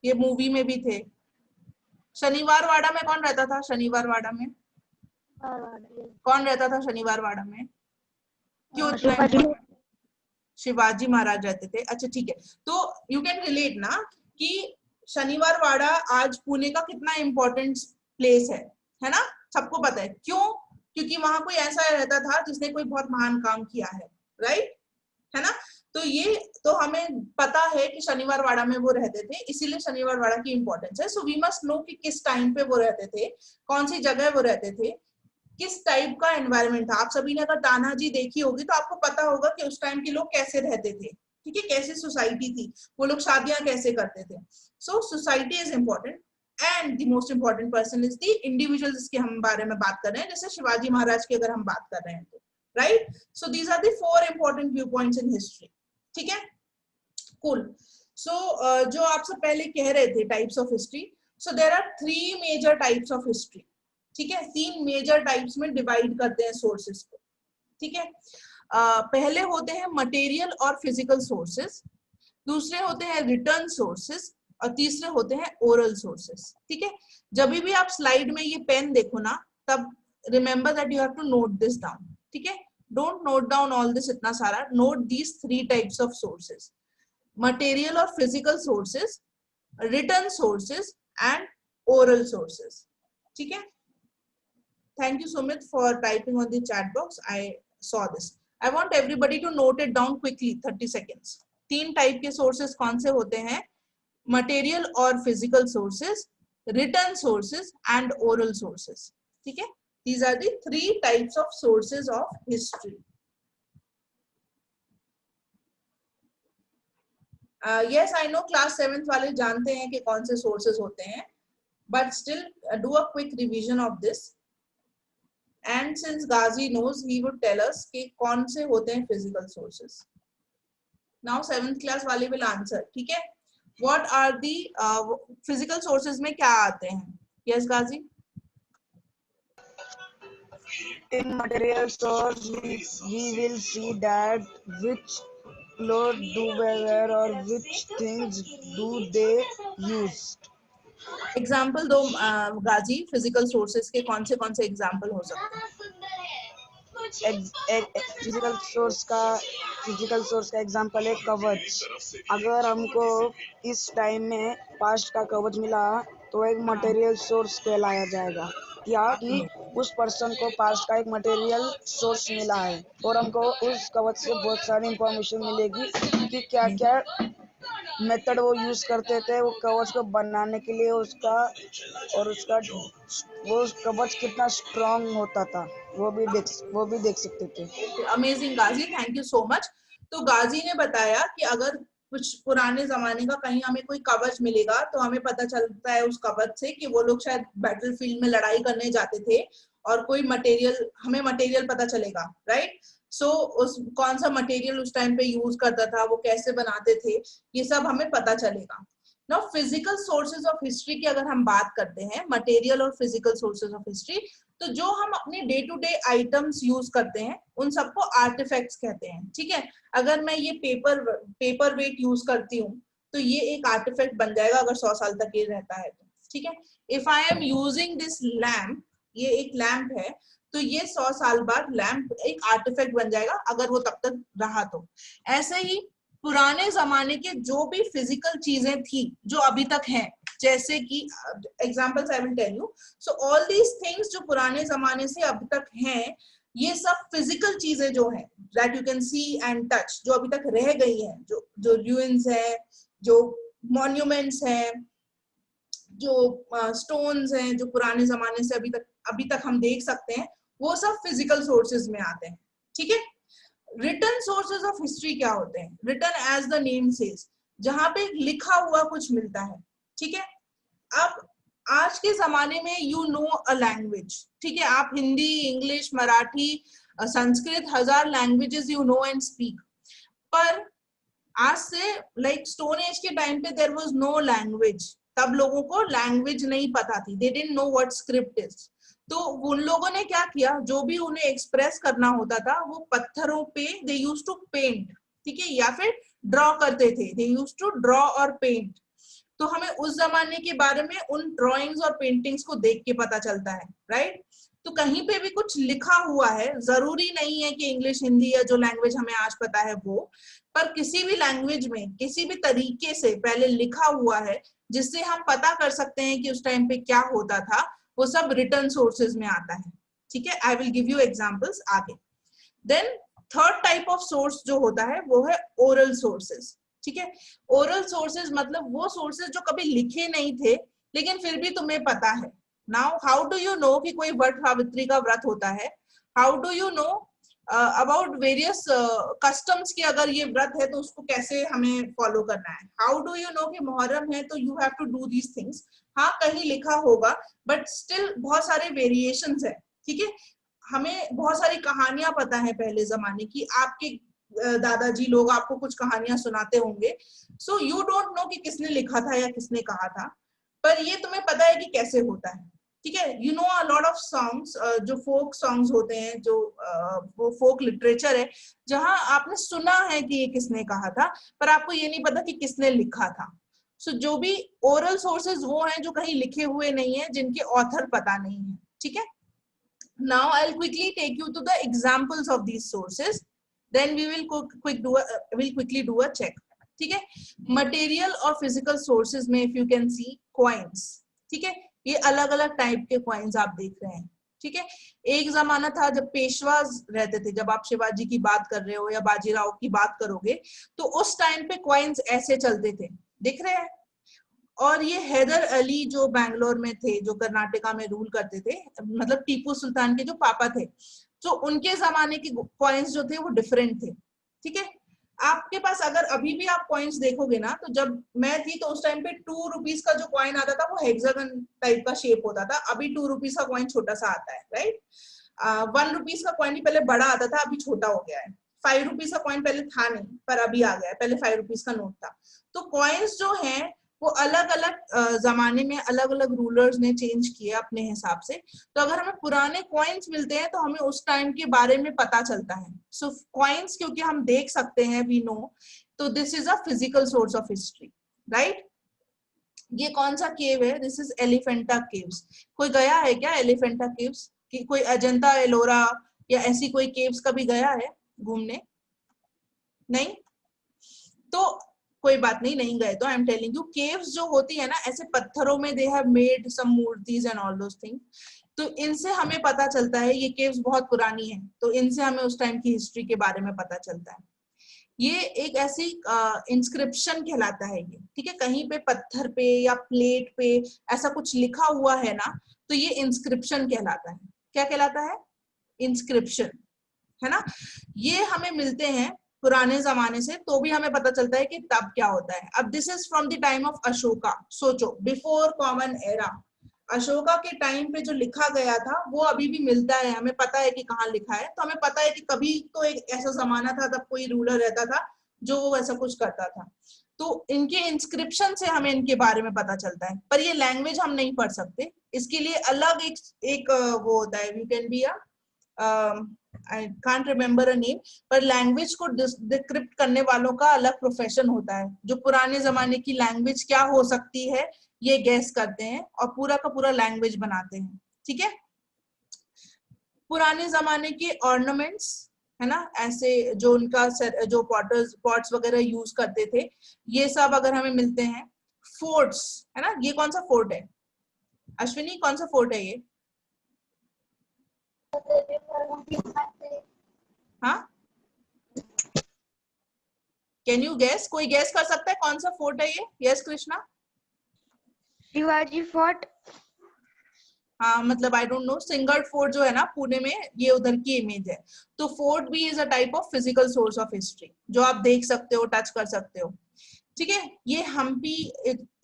ये मूवी में भी थे। शनिवार वाड़ा में कौन रहता था? शनिवार वाड़ा में कौन रहता था? शनिवार वाड़ा में क्यों इतना? शिवाजी महाराज रहते थे। अच्छा ठीक है, तो यू कैन रिलेट ना कि शनिवार वाड़ा आज पुणे का कितना इंपॉर्टेंट प्लेस है ना, सबको पता है। क्यों? क्योंकि वहां कोई ऐसा रहता था जिसने कोई बहुत महान काम किया है, राइट, है ना। तो ये तो हमें पता है कि शनिवार वाड़ा में वो रहते थे, इसीलिए शनिवार वाड़ा की इंपॉर्टेंस है। सो वी मस्ट नो कि किस टाइम पे वो रहते थे, कौन सी जगह वो रहते थे, किस टाइप का एनवायरनमेंट था। आप सभी ने अगर तानाजी देखी होगी तो आपको पता होगा कि उस टाइम के लोग कैसे रहते थे, ठीक है, कैसी सोसाइटी थी, वो लोग शादियां कैसे करते थे। So society is important and the most important person is the individual जिसके हम बारे में बात कर रहे हैं, जैसे शिवाजी महाराज की अगर हम बात कर रहे हैं तो, right. So these are the 4 important view points in history, ठीक है, कूल। सो जो आपसे पहले कह रहे थे types of history, so there are 3 major types of history, ठीक है। 3 मेजर टाइप्स में डिवाइड करते हैं सोर्सेस को, ठीक है। पहले होते हैं मटेरियल और फिजिकल सोर्सेस, दूसरे होते हैं रिटर्न सोर्सेस और तीसरे होते हैं ओरल सोर्सेस, ठीक है। जब भी आप स्लाइड में ये पेन देखो ना, तब remember that you have to note this down, ठीक है। Don't note down all this इतना सारा, note these 3 types of sources, material और physical sources, written sources and oral sources, ठीक है। Thank you, Sumit, for typing on the chat box. I saw this. I want everybody to note it down quickly, 30 seconds. 3 type के sources कौन से होते हैं? Material और physical sources, written sources and oral sources, ठीक है। These are the 3 types of sources of history. Yes, I know class 7th वाले जानते हैं कि कौन से सोर्सेस होते हैं, but still do a quick revision of this. And since Ghazi knows, he would tell us कि कौन से होते हैं physical sources. Now 7th class वाले will answer, ठीक है। What are the physical sources में क्या आते हैं? Yes, Ghazi. In material source, we will see that which clothes do they wear or which things do they use. Example दो Ghazi, physical sources के कौन से example हो सकते हैं? फिजिकल सोर्स का एग्जांपल है कवच। अगर हमको इस टाइम में पास्ट का कवच मिला तो एक मटेरियल सोर्स कहलाया जाएगा, या कि उस पर्सन को पास्ट का एक मटेरियल सोर्स मिला है और हमको उस कवच से बहुत सारी इंफॉर्मेशन मिलेगी कि क्या क्या मेथड वो यूज करते थे वो कवच को बनाने के लिए, उसका वो कवच कितना स्ट्रांग होता था वो भी देख सकते थे। Amazing Ghazi, thank you so much. तो गाजी ने बताया कि अगर कुछ पुराने जमाने का कहीं हमें कोई कवच मिलेगा तो हमें पता चलता है उस कवच से कि वो लोग शायद बैटलफील्ड में लड़ाई करने जाते थे और कोई मटेरियल, हमें मटेरियल पता चलेगा, राइट। सो उस कौन सा मटेरियल उस टाइम पे यूज करता था, वो कैसे बनाते थे, ये सब हमें पता चलेगा। Now physical sources of history की अगर हम बात करते हैं, मटेरियल और फिजिकल सोर्सेज ऑफ हिस्ट्री, तो जो हम अपने day to day items use करते हैं उन सबको आर्टिफैक्ट्स कहते हैं, ठीक है। अगर मैं ये पेपर वेट यूज करती हूँ तो ये एक आर्टिफैक्ट बन जाएगा अगर 100 साल तक ये रहता है तो, ठीक है। If I am using this lamp, ये एक लैम्प है, तो ये 100 साल बाद लैम्प एक आर्टिफैक्ट बन जाएगा अगर वो तब तक रहा तो। ऐसे ही पुराने जमाने के जो भी फिजिकल चीजें थी जो अभी तक हैं, जैसे कि examples I will tell you. So all these things जो पुराने जमाने से अब तक हैं, ये सब फिजिकल चीजें जो हैं that you can see and touch, जो अभी तक रह गई हैं, जो ruins है, जो मॉन्यूमेंट्स हैं, जो स्टोन्स हैं, जो पुराने जमाने से अभी तक हम देख सकते हैं, वो सब फिजिकल सोर्सेज में आते हैं, ठीक है। रिटन सोर्सेज ऑफ हिस्ट्री क्या होते हैं? Written as the name says, जहां पे लिखा हुआ कुछ मिलता है, ठीक है। अब आज के जमाने में यू नो अ लैंग्वेज, ठीक है, आप Hindi, English, Marathi, Sanskrit, 1000 languages you know and speak. पर आज से लाइक स्टोन एज के टाइम पे देयर वाज नो लैंग्वेज, तब लोगों को लैंग्वेज नहीं पता थी, they didn't know what script is. तो उन लोगों ने क्या किया, जो भी उन्हें एक्सप्रेस करना होता था वो पत्थरों पे दे यूज्ड टू पेंट, ठीक है, या फिर ड्रॉ करते थे, दे यूज्ड टू ड्रॉ और पेंट। तो हमें उस जमाने के बारे में उन ड्राइंग्स और पेंटिंग्स को देख के पता चलता है, राइट। तो कहीं पे भी कुछ लिखा हुआ है, जरूरी नहीं है कि इंग्लिश, हिंदी या जो लैंग्वेज हमें आज पता है वो, पर किसी भी लैंग्वेज में किसी भी तरीके से पहले लिखा हुआ है जिससे हम पता कर सकते हैं कि उस टाइम पे क्या होता था, वो सब रिटन सोर्सेज में आता है, ठीक है। I will give you examples आगे। Then third type of source जो होता है वो है ओरल सोर्सेज, ठीक है। ओरल सोर्सेज मतलब वो सोर्सेज जो कभी लिखे नहीं थे लेकिन फिर भी तुम्हें पता है। Now how do you know कि कोई वट सावित्री का व्रत होता है? How do you know about various customs की, अगर ये व्रत है तो उसको कैसे हमें फॉलो करना है? हाउ डू यू नो कि मुहर्रम है तो you have to do these things? हाँ, कहीं लिखा होगा बट स्टिल बहुत सारे वेरिएशंस है, ठीक है। हमें बहुत सारी कहानियां पता है पहले जमाने की, आपके दादाजी लोग आपको कुछ कहानियां सुनाते होंगे। सो यू डोंट नो कि किसने लिखा था या किसने कहा था, पर ये तुम्हें पता है कि कैसे होता है, ठीक है। You know a lot of songs, जो फोक सॉन्ग्स होते हैं, जो वो फोक लिटरेचर है जहां आपने सुना है कि ये किसने कहा था, पर आपको ये नहीं पता कि किसने लिखा था। सो जो भी ओरल सोर्सेज वो हैं जो कहीं लिखे हुए नहीं है, जिनके ऑथर पता नहीं है, ठीक है। Now I'll quickly take you to the examples of these sources. Then we will quickly do a check. ठीक है। मटेरियल और फिजिकल सोर्सेज में if you can see coins, ठीक है, ये अलग अलग टाइप के कॉइन्स आप देख रहे हैं, ठीक है। एक जमाना था जब पेशवाज रहते थे, जब आप शिवाजी की बात कर रहे हो या बाजीराव की बात करोगे तो उस टाइम पे कॉइन्स ऐसे चलते थे, दिख रहे हैं। और ये हैदर अली जो बैंगलोर में थे, जो कर्नाटका में रूल करते थे, मतलब टीपू सुल्तान के जो पापा थे, तो उनके जमाने के कॉइन्स जो थे वो डिफरेंट थे, ठीक है। आपके पास अगर अभी भी आप कॉइन्स देखोगे ना, तो जब मैं थी तो उस टाइम पे 2 रुपीज का जो कॉइन आता था वो हेक्सागन टाइप का शेप होता था, अभी 2 रुपीज का कॉइन छोटा सा आता है, राइट। 1 रुपीज का कॉइन पहले बड़ा आता था, अभी छोटा हो गया है। 5 रुपीज का कॉइन पहले था नहीं पर अभी आ गया है, पहले 5 रुपीज का नोट था। तो कॉइन्स जो हैं वो अलग अलग जमाने में अलग अलग रूलर्स ने चेंज किए अपने हिसाब से। तो अगर हमें पुराने कॉइन्स मिलते हैं तो हमें उस टाइम के बारे में पता चलता है। सो कॉइन्स क्योंकि हम देख सकते हैं, वी नो, तो this is a physical source of history, right. ये कौन सा केव है? This is Elephanta caves. कोई गया है क्या एलिफेंटा केव्स? कि कोई अजंता एलोरा या ऐसी कोई केव्स कभी गया है घूमने? नहीं? तो कोई बात नहीं, नहीं गए तो I am telling you, caves जो होती है ना ऐसे पत्थरों में, दे हैव मेड सम मूर्तिज एंड ऑल दोस थिंग्स। तो इनसे हमें पता चलता है ये केव्स बहुत पुरानी है, तो इनसे हमें उस टाइम की हिस्ट्री के बारे में पता चलता है। ये एक ऐसी इंस्क्रिप्शन कहलाता है ये, ठीक है। कहीं पे पत्थर पे या प्लेट पे ऐसा कुछ लिखा हुआ है ना, तो ये इंस्क्रिप्शन कहलाता है। क्या कहलाता है? इंस्क्रिप्शन, है ना। ये हमें मिलते हैं पुराने जमाने से, तो भी हमें पता चलता है कि तब क्या होता है। अब this is from the time of Ashoka. सोचो, बिफोर कॉमन एरा, अशोका के टाइम पे जो लिखा गया था वो अभी भी मिलता है, हमें पता है कि कहाँ लिखा है। तो हमें पता है कि कभी तो एक ऐसा जमाना था तब कोई रूलर रहता था जो वो वैसा कुछ करता था। तो इनके इंस्क्रिप्शन से हमें इनके बारे में पता चलता है, पर ये लैंग्वेज हम नहीं पढ़ सकते, इसके लिए अलग एक वो होता है, we can be I can't remember a name, पर लैंग्वेज को डिक्रिप्ट करने वालों का अलग प्रोफेशन होता है, जो पुराने जमाने की लैंग्वेज क्या हो सकती है ये गेस करते हैं और पूरा का पूरा लैंग्वेज बनाते हैं। ठीक है, पुराने जमाने के ऑर्नामेंट्स है ना, ऐसे जो उनका जो पॉट्स वगैरह यूज करते थे, ये सब अगर हमें मिलते हैं, फोर्ट्स है ना, ये कौन सा फोर्ट है अश्विनी, कौन सा फोर्ट है ये? हाँ, कैन यू गैस, कोई गैस कर सकता है कौन सा फोर्ट है ये? यस कृष्णा? शिवाजी फोर्ट। हाँ, मतलब आई डोंट नो, सिंगर्ड फोर्ट जो है ना पुणे में, ये उधर की इमेज है। तो फोर्ट भी is a type of physical source of history, जो आप देख सकते हो, टच कर सकते हो। ठीक है, ये हम्पी,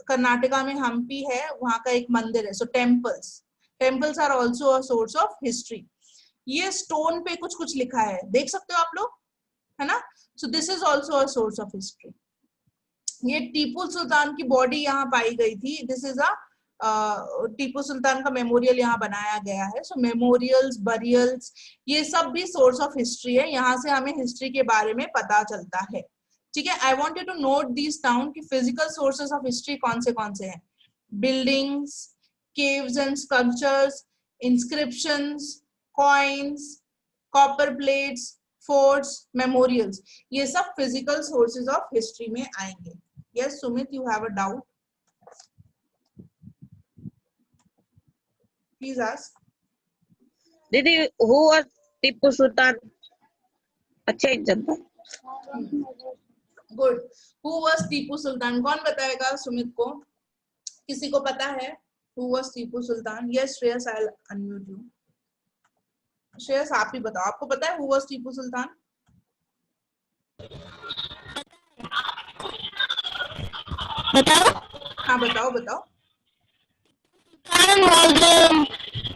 कर्नाटका में हम्पी है, वहां का एक मंदिर है। So temples are also a source of history. ये स्टोन पे कुछ कुछ लिखा है, देख सकते हो आप लोग, है ना? So this is also a source of history. ये टीपू सुल्तान की बॉडी यहाँ पाई गई थी, दिस इज अ टीपू सुल्तान का मेमोरियल यहाँ बनाया गया है। सो मेमोरियल्स, बरियल्स, ये सब भी सोर्स ऑफ हिस्ट्री है, यहाँ से हमें हिस्ट्री के बारे में पता चलता है। ठीक है, I want you to note this down कि फिजिकल सोर्सेस ऑफ हिस्ट्री कौन से हैं। Buildings, caves and sculptures, inscriptions, coins, copper plates, forts, memorials, ये सब physical sources of history में आएंगे। Yes, Sumit, you have a doubt? Please ask. दीदी, who was Tipu Sultan? अच्छा example. Good. Who was Tipu Sultan? कौन बताएगा सुमित को? किसी को पता है who was Tipu Sultan? Yes, Shreyas, I'll unmute you. Shreyas आप ही बताओ, आपको पता है who was टीपू सुल्तान? बताओ। हाँ बताओ बताओ।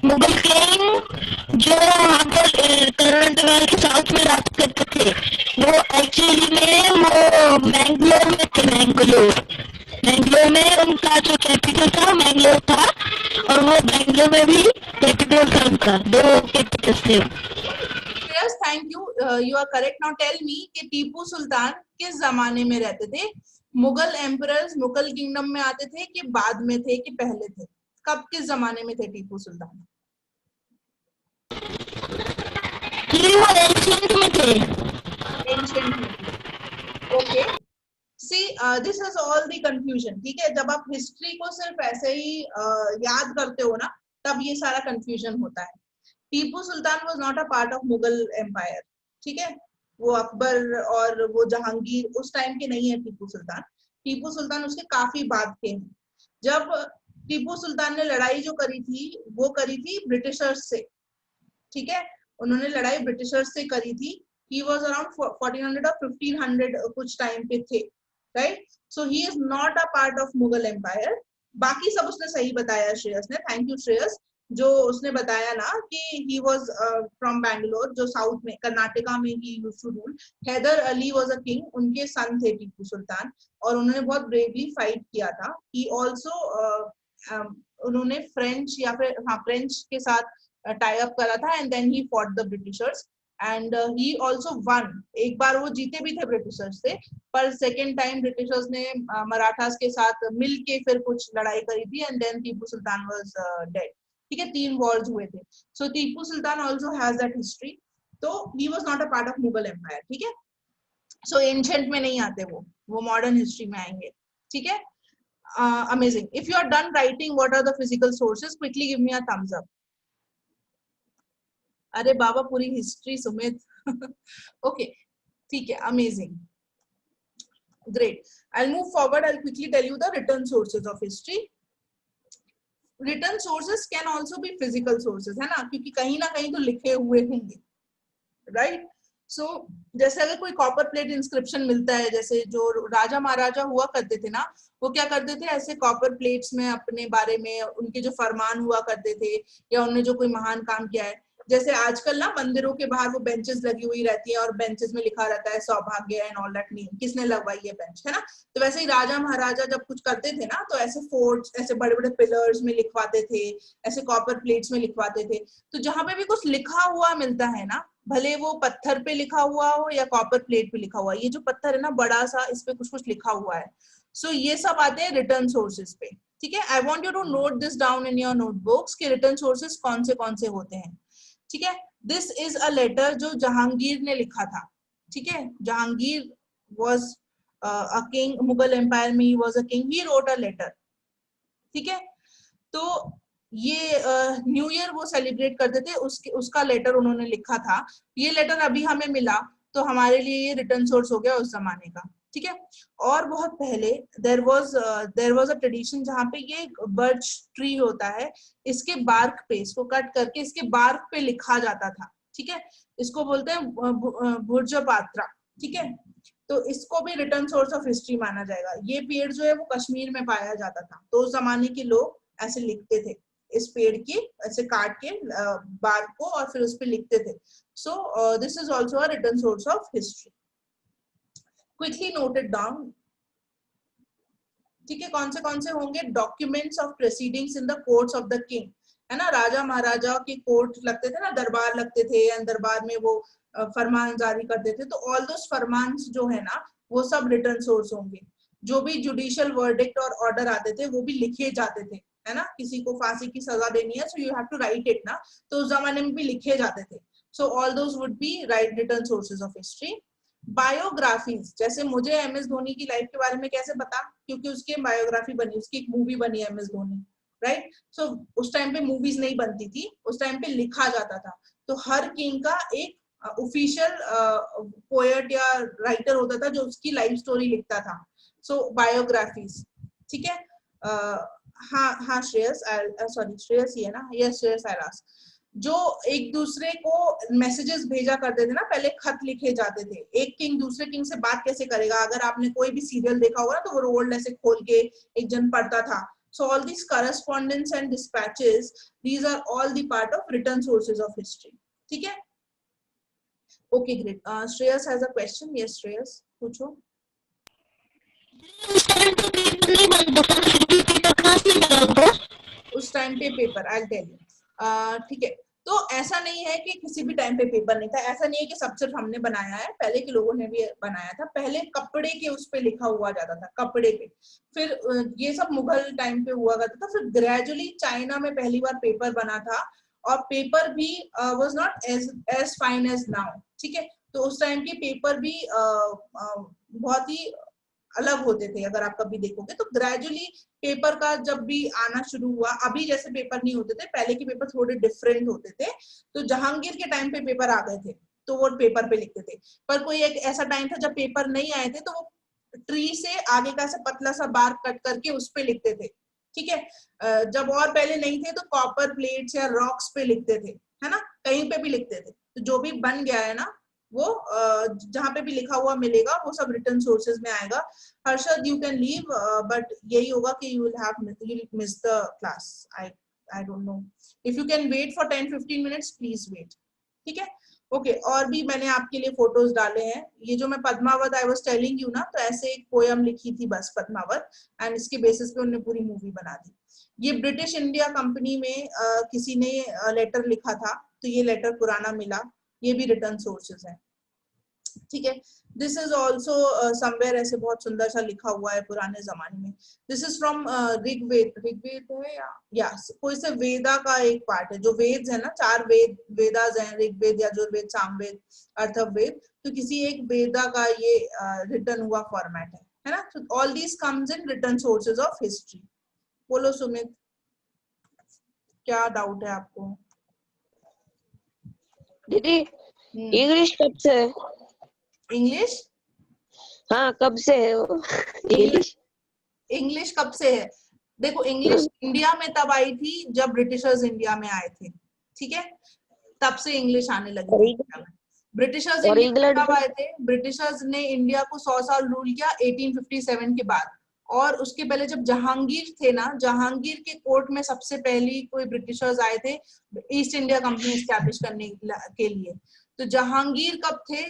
मुगल किंग जो वहाँ पर कर्नाटक के साउथ में राज करते थे, वो एक्चुअली में वो मैंगलोर में थे। मैंगलोर में उनका जो कैपिटल था मैंगलोर था, और वो बैंगलोर में भी कैपिटल था उनका, दो कैपिटल थे। Yes, thank you. You are correct. Now tell me कि टीपू सुल्तान किस जमाने में रहते थे? मुगल एम्परर्स मुगल किंगडम में आते थे कि बाद में थे कि पहले थे? कब, किस जमाने में थे टीपू सुल्तान? वो एंशिएंट में थे। एंशिएंट में। Okay, see this is all the confusion. ठीक है, जब आप हिस्ट्री को सिर्फ ऐसे ही याद करते हो ना, तब ये सारा कंफ्यूजन होता है। Tipu Sultan was not a part of Mughal empire. ठीक है, वो अकबर और वो जहांगीर उस टाइम के नहीं है टीपू सुल्तान। टीपू सुल्तान उसके काफी बाद के हैं। जब टीपू सुल्तान ने लड़ाई जो करी थी, वो करी थी ब्रिटिशर्स से। ठीक है, उन्होंने लड़ाई ब्रिटिशर्स से करी थी। ही वाज अराउंड 1400 और 1500 कुछ टाइम पे थे, right? So he is not a part of Mughal empire. बाकी सब उसने सही बताया श्रेयस ने, थैंक यू श्रेयस, जो उसने बताया ना कि ही वाज फ्रॉम बैंगलोर, जो साउथ में कर्नाटका में he used to rule. Haidar Ali was a king, उनके सन थे टीपू सुल्तान, और उन्होंने बहुत ब्रेवली फाइट किया था। ही आल्सो उन्होंने फ्रेंच या फिर हाँ फ्रेंच के साथ टाई अप करा था, and then he fought the Britishers, and he also won. एक बार वो जीते भी थे ब्रिटिशर्स से, पर सेकेंड टाइम ब्रिटिशर्स ने मराठास के साथ मिल के फिर कुछ लड़ाई करी थी, and then Tipu Sultan was dead. ठीक है, 3 वॉर्स हुए थे। So Tipu Sultan also has that history. तो he was not a part of Mughal empire. ठीक है, सो एंशिएंट में नहीं आते वो मॉडर्न हिस्ट्री में आएंगे। ठीक है, amazing. If you are done writing what are the physical sources, quickly give me a thumbs up. अरे बाबा, पूरी हिस्ट्री सुमित। ओके, ठीक है, amazing, great. I'll move forward. I'll quickly tell you the written sources of history. Written sources can also be physical sources, है ना, क्योंकि कहीं ना कहीं तो लिखे हुए होंगे, राइट? सो जैसे अगर कोई कॉपर प्लेट इंस्क्रिप्शन मिलता है, जैसे जो राजा महाराजा हुआ करते थे ना, वो क्या करते थे, ऐसे कॉपर प्लेट्स में अपने बारे में उनके जो फरमान हुआ करते थे, या उन्होंने जो कोई महान काम किया है, जैसे आजकल ना मंदिरों के बाहर वो बेंचेस लगी हुई रहती है और बेंचेस में लिखा रहता है सौभाग्य एंड ऑल दैट नेम, किसने लगवाई है बेंच, है ना। तो वैसे ही राजा महाराजा जब कुछ करते थे ना, तो ऐसे फोर्ट्स, ऐसे बड़े बड़े पिलर्स में लिखवाते थे, ऐसे कॉपर प्लेट्स में लिखवाते थे। तो जहां पे भी कुछ लिखा हुआ मिलता है ना, भले वो पत्थर पे लिखा हुआ हो या कॉपर प्लेट पे लिखा हुआ, ये जो पत्थर है ना बड़ा सा, इस पे कुछ कुछ लिखा हुआ है, सो ये सब आते हैं रिटर्न सोर्सेज पे, ठीक है। I want you to note this down in your notebooks कि रिटर्न सोर्सेज कौन से होते हैं, ठीक है। दिस इज अ लेटर जो जहांगीर ने लिखा था, ठीक है। Jahangir was a king, Mughal empire में ही was a king, he wrote a letter, ठीक है। तो ये न्यू ईयर वो सेलिब्रेट करते थे, उसका लेटर उन्होंने लिखा था। ये लेटर अभी हमें मिला तो हमारे लिए ये रिटर्न सोर्स हो गया उस जमाने का, ठीक है। और बहुत पहले देयर वाज अ ट्रेडिशन जहाँ पे ये बर्च ट्री होता है, इसके बार्क पे, इसको कट करके इसके बार्क पे लिखा जाता था, ठीक है। इसको बोलते हैं भुर्जपात्रा, ठीक है। तो इसको भी रिटर्न सोर्स ऑफ हिस्ट्री माना जाएगा। ये पेड़ जो है वो कश्मीर में पाया जाता था, तो उस जमाने के लोग ऐसे लिखते थे, इस पेड़ की ऐसे काट के बार्क को और फिर उस पे लिखते थे। So this is also a written source of history. Quickly note it down, ठीक है। कौन से होंगे? Documents of proceedings in the courts of the king, है ना। राजा महाराजा के कोर्ट लगते थे ना, दरबार लगते थे, एंड दरबार में वो फरमान जारी करते थे, तो ऑल दोस फरमान जो है ना वो सब रिटर्न सोर्स होंगे। जो भी जुडिशियल वर्डिक्ट और ऑर्डर आते थे वो भी लिखे जाते थे, है ना। किसी को फांसी की सजा देनी है, so you have to write it ना, तो उस जमाने में भी लिखे जाते थे। So all those would be right written sources of history. Biographies, जैसे मुझे एमएस धोनी की लाइफ के बारे में कैसे पता? क्योंकि उसकी बायोग्राफी बनी, उसकी एक मूवी बनी एमएस धोनी, राइट। सो उस टाइम पे मूवीज नहीं बनती थी, उस टाइम पे लिखा जाता था। तो हर किंग का एक ऑफिशियल पोएट या राइटर होता था जो उसकी लाइफ स्टोरी लिखता था। सो बायोग्राफीज, ठीक है। हाँ श्रेयस, सॉरी श्रेयस ही है ना, यस श्रेयस आयरास, जो एक दूसरे को मैसेजेस भेजा करते थे ना, पहले खत लिखे जाते थे। एक किंग दूसरे किंग से बात कैसे करेगा? अगर आपने कोई भी सीरियल देखा होगा तो वो रोल ऐसे खोल के एक जन पढ़ता था। So all these correspondence and dispatches, these are all the part of written sources of history. ठीक है? Okay, great. Shreyas has a question. Yes, Shreyas, पूछो। उस टाइम पे पेपर, I'll tell you. ठीक है। तो ऐसा नहीं है कि किसी भी टाइम पे पेपर नहीं था, ऐसा नहीं है कि सब सिर्फ हमने बनाया है, पहले के लोगों ने भी बनाया था। पहले कपड़े के उस पे लिखा हुआ जाता था, कपड़े पे। फिर ये सब मुगल टाइम पे हुआ करता था। फिर ग्रेजुअली चाइना में पहली बार पेपर बना था, और पेपर भी was not as fine as now, ठीक है। तो उस टाइम के पेपर भी बहुत ही अलग होते थे। अगर आप कभी देखोगे तो ग्रेजुअली पेपर का जब भी आना शुरू हुआ, अभी जैसे पेपर नहीं होते थे, पहले के पेपर थोड़े डिफरेंट होते थे। तो जहांगीर के टाइम पे पेपर आ गए थे तो वो पेपर पे लिखते थे। पर कोई एक ऐसा टाइम था जब पेपर नहीं आए थे, तो वो ट्री से आगे का ऐसा पतला सा बार कट करके उस पे लिखते थे, ठीक है। जब और पहले नहीं थे तो कॉपर प्लेट्स या रॉक्स पे लिखते थे, है ना, कहीं पे भी लिखते थे। तो जो भी बन गया है ना, वो जहां पे भी लिखा हुआ मिलेगा वो सब रिटर्न सोर्सेज में आएगा। Harshad, you can leave, but यही होगा कि you will miss the class. I don't know, if you can wait for 10-15 minutes please wait, ठीक है। ओके, और भी मैंने आपके लिए फोटोज डाले हैं। ये जो मैं Padmavat I was telling you ना, तो ऐसे एक पोयम लिखी थी बस पद्मावत, एंड इसके बेसिस पे उन्होंने पूरी मूवी बना दी। ये ब्रिटिश इंडिया कंपनी में किसी ने लेटर लिखा था, तो ये लेटर पुराना मिला, ये भी रिटर्न सोर्सेज है, ठीक है। दिस इज ऑल्सो समवेयर ऐसे बहुत सुंदर सा लिखा हुआ है पुराने जमाने में। दिस इज फ्रॉम ऋग्वेद है या कोई से वेदा का एक पार्ट है। जो वेद है ना, 4 वेदास हैं, ऋग्वेद, यजुर्वेद, सामवेद, अथर्ववेद, तो किसी एक वेदा का ये रिटर्न हुआ फॉर्मेट है ना। तो all these comes in return sources of history. बोलो सुमित, क्या डाउट है आपको? दीदी इंग्लिश कब से है? इंग्लिश? हाँ, कब से है वो इंग्लिश कब से है? देखो, इंग्लिश इंडिया में तब आई थी जब ब्रिटिशर्स इंडिया में आए थे, ठीक है, तब से इंग्लिश आने लगी थी। ब्रिटिशर्स इंडिया में कब आए थे? ब्रिटिशर्स ने इंडिया को 100 साल रूल किया 1857 के बाद, और उसके पहले जब जहांगीर थे ना, जहांगीर के कोर्ट में सबसे पहली कोई ब्रिटिशर्स आए थे ईस्ट इंडिया कंपनी एस्टैब्लिश करने के लिए। तो जहांगीर कब थे?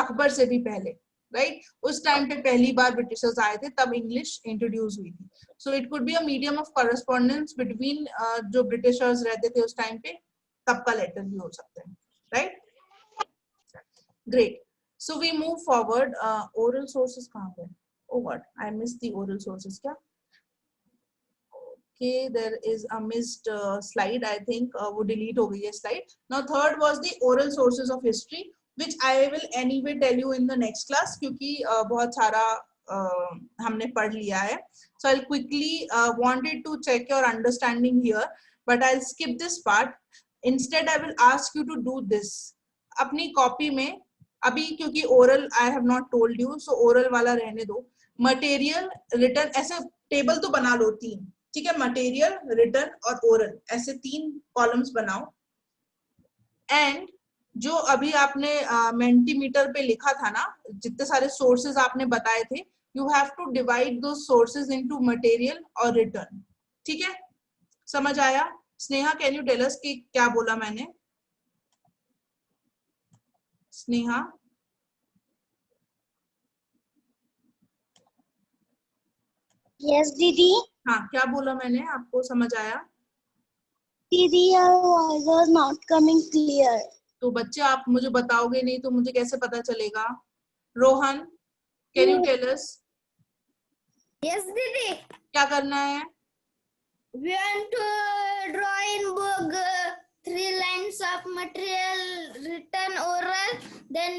अकबर से भी पहले, राइट? उस टाइम पे पहली बार ब्रिटिशर्स आए थे, तब इंग्लिश इंट्रोड्यूस हुई थी। So it could be a medium of correspondence between जो ब्रिटिशर्स रहते थे उस टाइम पे, तब का लेटर भी हो सकता है, right? Great, so we move forward. Oral sources कहाँ गए? Oh God, I missed the oral sources. क्या? Okay, there is a missed slide. I think वो delete हो गई है slide. Now third was the oral sources of history, which I will anyway tell you in the next class, क्योंकि बहुत सारा हमने पढ़ लिया है. So I'll quickly wanted to check your understanding here, but I'll skip this part. Instead, I will ask you to do this. अपनी copy में अभी, क्योंकि oral I have not told you, so oral वाला रहने दो. Material, written, ऐसे table तो बना लो 3, ठीक है? मटेरियल, रिटन और ओरल, ऐसे 3 कॉलम्स बनाओ. एंड जो अभी आपने मेंटीमीटर पे लिखा था ना, जितने सारे सोर्सेज आपने बताए थे, यू हैव टू डिवाइड दो सोर्सेज इनटू मटेरियल और रिटन. ठीक है, समझ आया? Sneha, can you tell us कि क्या बोला मैंने? स्नेहा, Yes, दीदी. हाँ, क्या बोला मैंने? आपको समझ आया? दीदी, your voice was not coming clear. तो बच्चे, आप मुझे बताओगे नहीं तो मुझे कैसे पता चलेगा? Rohan, can you tell us? Yes, दीदी. क्या करना है? We want to draw in book 3 lines of material, written, oral. Then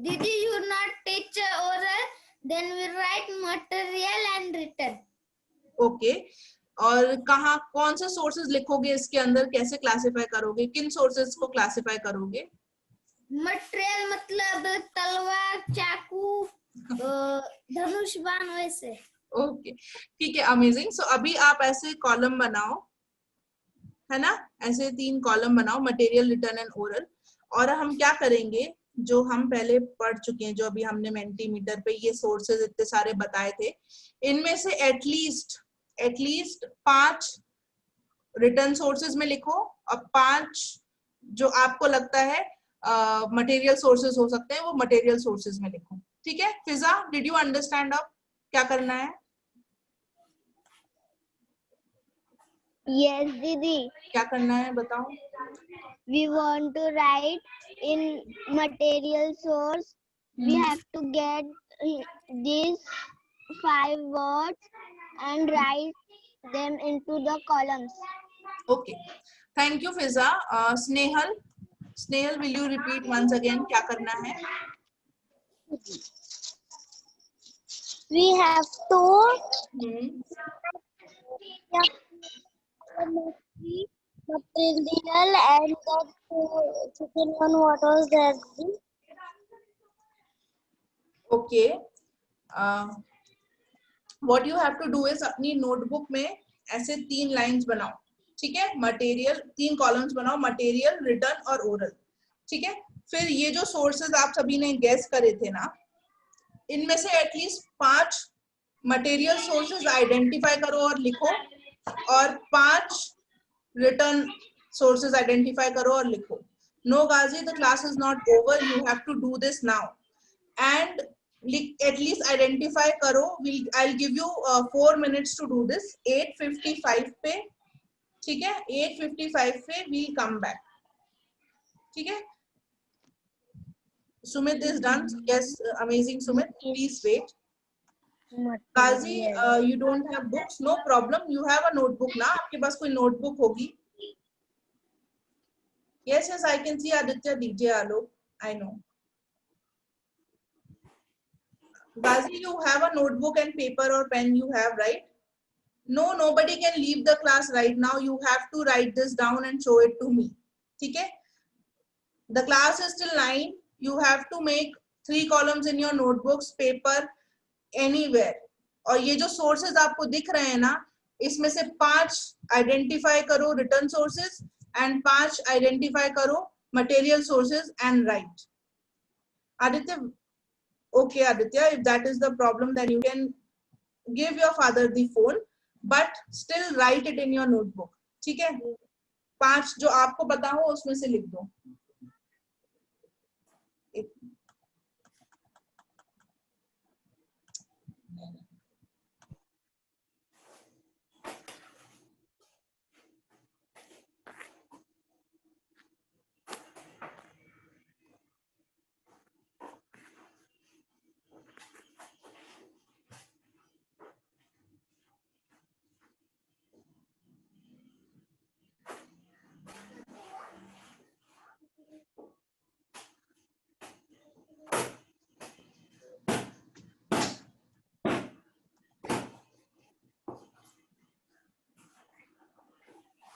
didi, you not teach oral. Then we write material and written. Okay, और कहाँ, कौन से सोर्सेज लिखोगे इसके अंदर? कैसे क्लासिफाई करोगे? किन सोर्सेज को क्लासिफाई करोगे? मटेरियल मतलब तलवार, चाकू, धनुष बाण, वैसे. ओके, ठीक है, अमेजिंग. सो अभी आप ऐसे कॉलम बनाओ, है ना? ऐसे 3 कॉलम बनाओ, मटेरियल, रिटन एंड ओरल. और हम क्या करेंगे, जो हम पहले पढ़ चुके हैं, जो अभी हमने मेंटीमीटर पे ये सोर्सेज इतने सारे बताए थे, इनमें से एटलीस्ट 5 रिटर्न सोर्सेज में लिखो और 5 जो आपको लगता है मटेरियल सोर्सेज हो सकते हैं, वो मटेरियल सोर्सेज में लिखो. ठीक है? फिजा, डिड यू अंडरस्टैंड अब क्या करना है? Yes, didi. क्या करना है बताओ? We want to write in material source. We have to get these 5 words and write them into the columns. Okay, thank you Fiza. Snehal, will you repeat once again क्या करना है? We have to material and the second one, what was that? Okay, what you have to do is अपनी notebook में ऐसे 3 lines बनाओ. ठीक है? Material, 3 columns बनाओ, मटेरियल, रिटन और ओरल. ठीक है? फिर ये जो सोर्सेज आप सभी ने गेस करे थे ना, इनमें से एटलीस्ट 5 मटेरियल सोर्सेज आइडेंटिफाई करो और लिखो, और 5 रिटर्न sources identify करो और लिखो. No Gazi, the class is not over. You have to do this now and at least identify करो. I'll give you 4 minutes to do this. 8:55 पे, ठीक है? 8:55 पे we'll come back. ठीक है? Sumit is done. Yes, amazing Sumit. Please wait. Gazi, you don't have books. No problem. You have a notebook ना? आपके पास कोई notebook होगी? Yes, I can see Aditya, DJ Alok. I know. Gazi, you have a notebook and paper or pen you have, right? No, nobody can leave the class right now. You have to write this down and show it to me. Okay? The class is till 9. You have to make 3 columns in your notebooks, paper, anywhere. और ये जो sources आपको दिख रहे हैं ना, इसमें से 5 identify करो written sources and 5 identify करो material sources and write. Aditya, Okay, Aditya, if that is the problem, then you can give your father the phone, but still write it in your notebook. ठीक है? 5 जो आपको पता हो उसमें से लिख दो.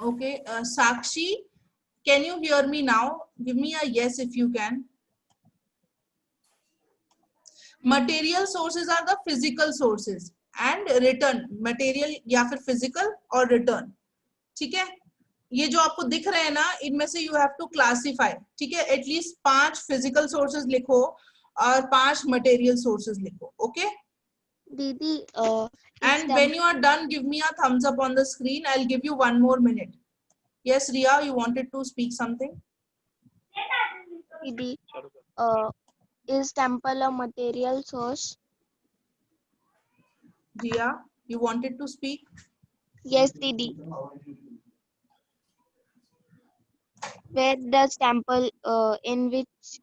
Okay, Sakshi, can you hear me now? Give me a yes if you can. Material sources are the physical sources and return material या फिर physical और return. ठीक है? ये जो आपको दिख रहे हैं ना, इनमें से you have to classify. ठीक है? At least 5 physical sources लिखो और 5 material sources लिखो. Okay? दीदी And when you are done, give me a thumbs up on the screen. I'll give you 1 more minute. Yes, Ria, you wanted to speak something? दीदी is temple a material source? Ria, you wanted to speak? Yes, दीदी. Where does temple in which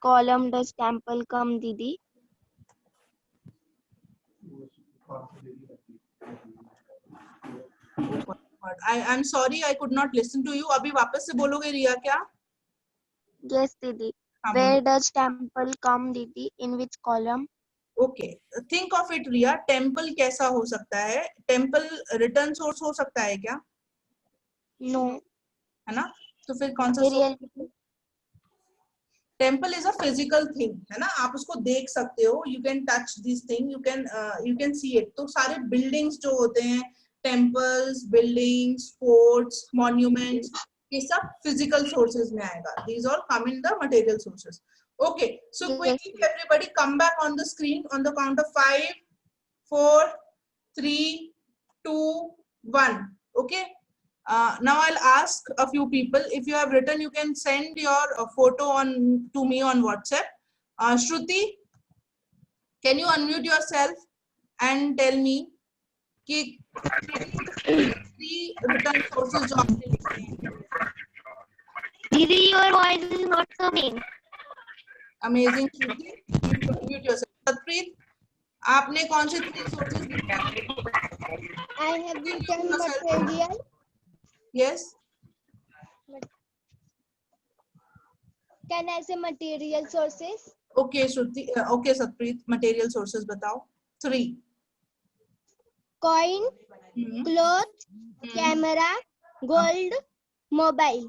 column does temple come, दीदी? I'm sorry, I could not listen to you. अभी वापस से बोलोगे रिया क्या? Yes, दीदी. हाँ, Where बोलो. does temple come, दीदी? In which column? Okay, think of it, Riya. Temple कैसा हो सकता है? Temple return source हो सकता है क्या? No. है ना? तो फिर कौन सा Material. Temple is a physical thing, है ना? आप उसको देख सकते हो. You can touch this thing, you can see it. तो सारे बिल्डिंग्स जो होते हैं, टेम्पल्स, बिल्डिंग्स, फोर्ट्स, मॉन्यूमेंट्स, ये सब फिजिकल सोर्सेज में आएगा. These all come in the material sources. Okay, so quickly everybody come back on the screen on the count of 5, 4, 3, 2, 1. Okay. Now I'll ask a few people. If you have written, you can send your photo to me on WhatsApp. Shruti, can you unmute yourself and tell me कि 3 return sources जो आपने लिखे हैं. Didi, your voice is not coming. Amazing, Shruti. Unmute yourself. Satpreet, आपने कौन से 3 sources लिखे हैं? I have written material. Yes. Can I say material sources? Okay, Shruti. Okay, Satpreet. Material sources बताओ. 3. Coin, cloth, camera, gold, mobile.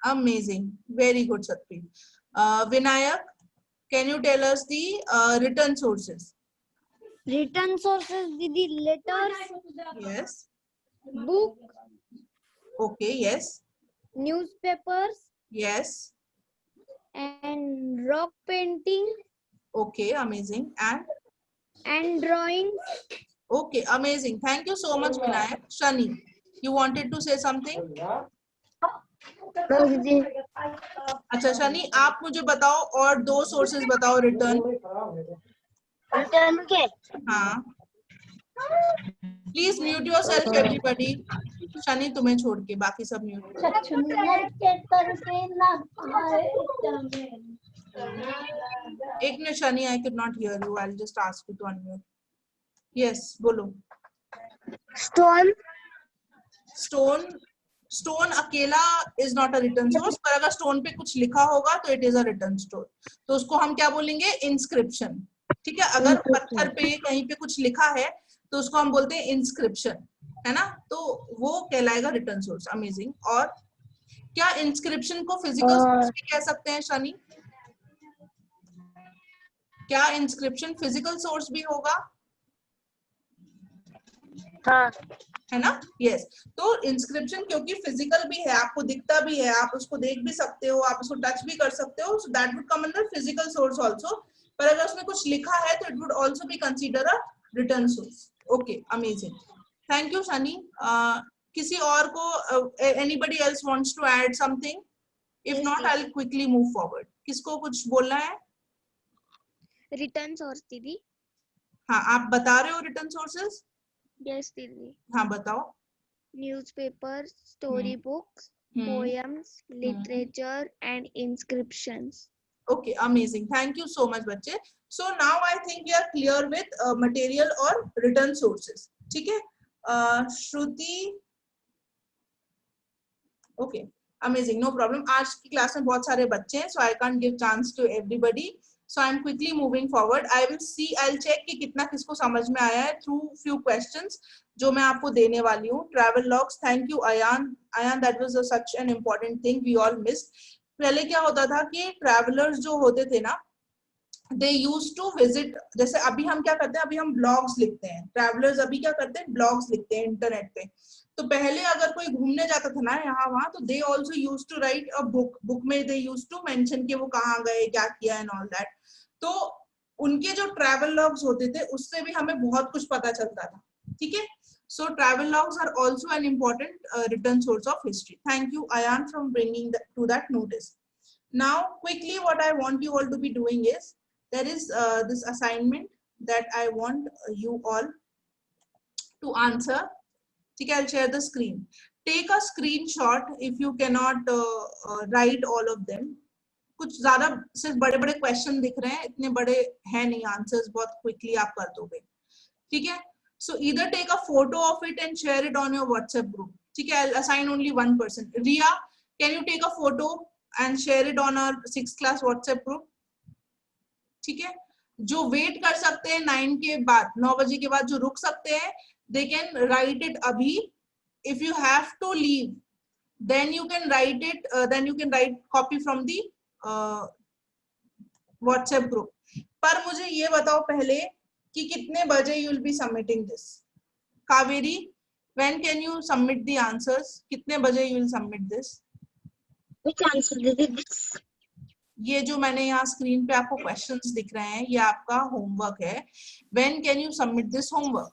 Amazing. Very good, Satpreet. Vinayak, can you tell us the return sources? Written sources, Didi, letters, Yes. book, Okay. Yes. newspapers, Yes. and rock painting, Okay. Amazing. and drawings. Okay. Amazing. Thank you so much, Vinayak. Shani, you wanted to say something? No, Didi. अच्छा शनि, आप मुझे बताओ और 2 sources बताओ return. Return के? हाँ. Please mute yourself, everybody. Shani तुम्हें छोड़ के बाकी सब म्यूट. एक minute Shani, I could not hear you. I'll just ask you to unmute. Yes, बोलो. Stone अकेला is not a return source, पर अगर stone पे कुछ लिखा होगा तो it is a return source. तो उसको हम क्या बोलेंगे? Inscription. ठीक है? अगर पत्थर पे कहीं पे कुछ लिखा है तो उसको हम बोलते हैं inscription, है ना? तो वो कहलाएगा रिटर्न सोर्स. अमेजिंग. और क्या इंस्क्रिप्शन को फिजिकल सोर्स भी कह सकते हैं शनि? क्या इंस्क्रिप्शन फिजिकल सोर्स भी होगा? हाँ. है ना? यस. तो इंस्क्रिप्शन क्योंकि फिजिकल भी है, आपको दिखता भी है, आप उसको देख भी सकते हो, आप उसको टच भी कर सकते हो, so that would come under physical source also. पर अगर उसमें कुछ लिखा है तो it would also be consider a written source. Okay, amazing. Thank you Sunny. किसी और को, anybody else wants to add something? If not I will quickly move forward. किसको कुछ बोलना है? रिटर्न सोर्स दीदी. हाँ, आप बता रहे हो रिटर्न सोर्सेस? यस दीदी. हाँ, बताओ. Newspaper, story books, poems, literature and inscriptions. Okay, amazing. Thank you so much, बच्चे. So now I think we are clear with material or written sources. ठीक है? श्रुति. Okay, amazing. No problem. आज की class में बहुत सारे बच्चे हैं, so I can't give chance to everybody. So I'm quickly moving forward. I will see, I'll check कि कितना किसको समझ में आया है through few questions जो मैं आपको देने वाली हूँ. Travel logs. Thank you, Ayan. Ayan, that was such an important thing we all missed. पहले क्या होता था कि ट्रैवलर्स जो होते थे ना, दे यूज्ड टू विजिट. जैसे अभी हम क्या करते हैं, अभी हम ब्लॉग्स लिखते हैं. ट्रैवलर्स अभी क्या करते हैं, ब्लॉग्स लिखते हैं इंटरनेट पे. तो पहले अगर कोई घूमने जाता था ना यहाँ वहां, तो they also use to write a book. Book में दे यूज टू मेंशन कि वो कहाँ गए, क्या किया एंड ऑल दैट. तो उनके जो ट्रैवल लॉग्स होते थे उससे भी हमें बहुत कुछ पता चलता था. ठीक है? So travel logs are also an important written source of history. Thank you, Ayan, from bringing to that notice. Now, quickly, what I want you all to be doing is, there is this assignment that I want you all to answer. Okay, I'll share the screen. Take a screenshot if you cannot write all of them. कुछ ज्यादा सिर्फ बड़े-बड़े question दिख रहे हैं, इतने बड़े हैं नहीं आंसर्स, बहुत क्विकली आप कर दोगे. ठीक है? So either take a photo of it and share it on your WhatsApp group. ठीक है? I'll assign only one person. Ria, can you take a photo and share it on our 6th class WhatsApp group? ठीक है? जो wait कर सकते हैं 9 के बाद, 9 बजे के बाद जो रुक सकते हैं, they can write it अभी. If you have to leave, then you can write it. Then you can write copy from the WhatsApp group. पर मुझे ये बताओ पहले कि कितने बजे you will be submitting this. Kaveri, when can you submit the answers? कितने बजे you will submit this? Which answer did it? ये जो मैंने यहाँ स्क्रीन पे आपको क्वेश्चंस दिख रहे हैं, ये आपका होमवर्क है. When can you submit this homework?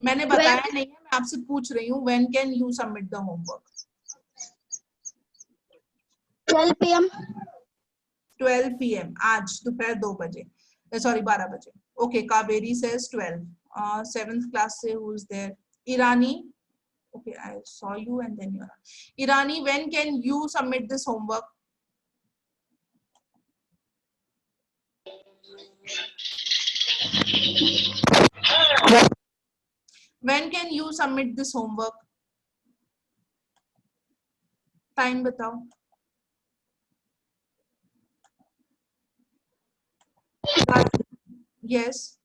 मैंने बताया नहीं है, मैं आपसे पूछ रही हूँ. When can you submit the homework? 12 p.m. 12 p.m. आज दोपहर 2 बजे, सॉरी 12 बजे. Okay, Kaveri says 12. 7th class से who is there? Irani. Okay, I saw you and then you are. Irani, when can you submit this homework? When can you submit this homework? Time बताओ. Yes.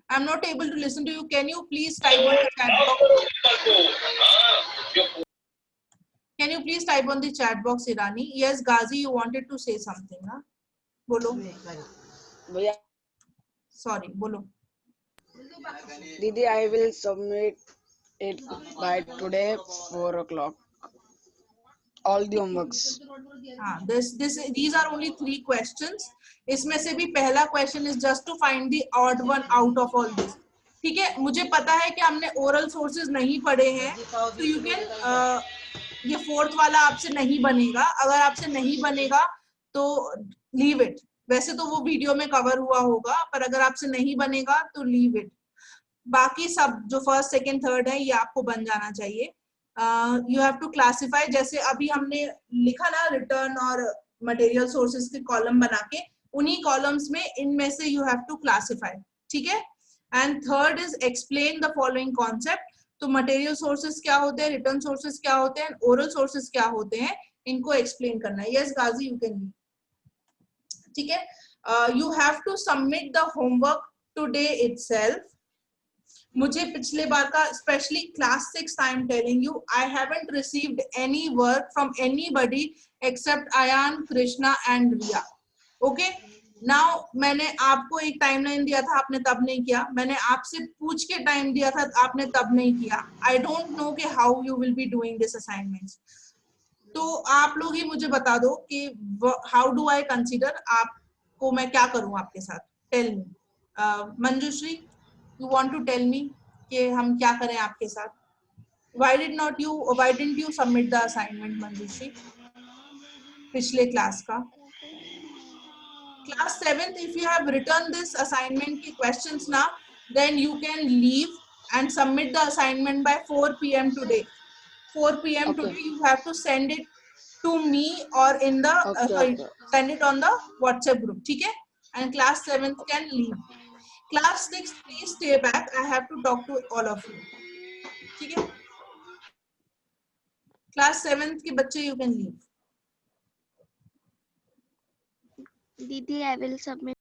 I'm not able to listen to you. Can you please type on the chat box? Can you please type on the chat box, Irani? Yes, Ghazi, you wanted to say something, huh? Bolo. Sorry, bolo. Didi, I will submit it by today 4 o'clock. All the homeworks. हाँ, these are only 3 questions. इसमें से भी पहला question is just to find the odd one out of all this. ठीक है? मुझे पता है कि हमने oral sources नहीं पढ़े हैं, तो you can ये 4th वाला आपसे नहीं बनेगा. अगर आपसे नहीं बनेगा तो leave it. वैसे तो वो वीडियो में कवर हुआ होगा, पर अगर आपसे नहीं बनेगा तो leave it. बाकी सब जो 1st, 2nd, 3rd है, ये आपको बन जाना चाहिए. You have to classify. जैसे अभी हमने लिखा ना रिटर्न और मटेरियल सोर्सेज के कॉलम बना के, उन्हीं कॉलम्स में इनमें से you have to classify. ठीक है? And 3rd is explain the following concept. तो मटेरियल सोर्सेज क्या होते हैं, रिटर्न सोर्सेज क्या होते हैं, ओरल सोर्सेज क्या होते हैं, इनको एक्सप्लेन करना है. Yes, Gazi, you can. ठीक है? You have to submit the homework today itself. मुझे पिछले बार का specially class 6 I am telling you, I haven't received any work from anybody except Ayaan, Krishna and Riya. Okay, now मैंने आपको एक टाइमलाइन दिया था, आपने तब नहीं किया. मैंने आपसे पूछ के टाइम दिया था, आपने तब नहीं किया. आई डोंट नो कि how you will be doing this assignments. तो आप लोग ही मुझे बता दो कि हाउ डू आई कंसीडर, आपको मैं क्या करूं आपके साथ, tell me. Manjushree, you want to tell me कि हम क्या करें आपके साथ? why didn't you submit the assignment, Manjushri? पिछले क्लास का class 7th, if you have written this assignment ki questions now, then you can leave and submit the assignment by 4 p.m. today. 4 p.m. Okay. today you have to send it to me or in the sorry, send it on the WhatsApp group, ठीक है? And class 7th can leave. Class 6th, please stay back. I have to talk to all of you. ठीक है? Class 7th के बच्चे you can leave. Didi, I will submit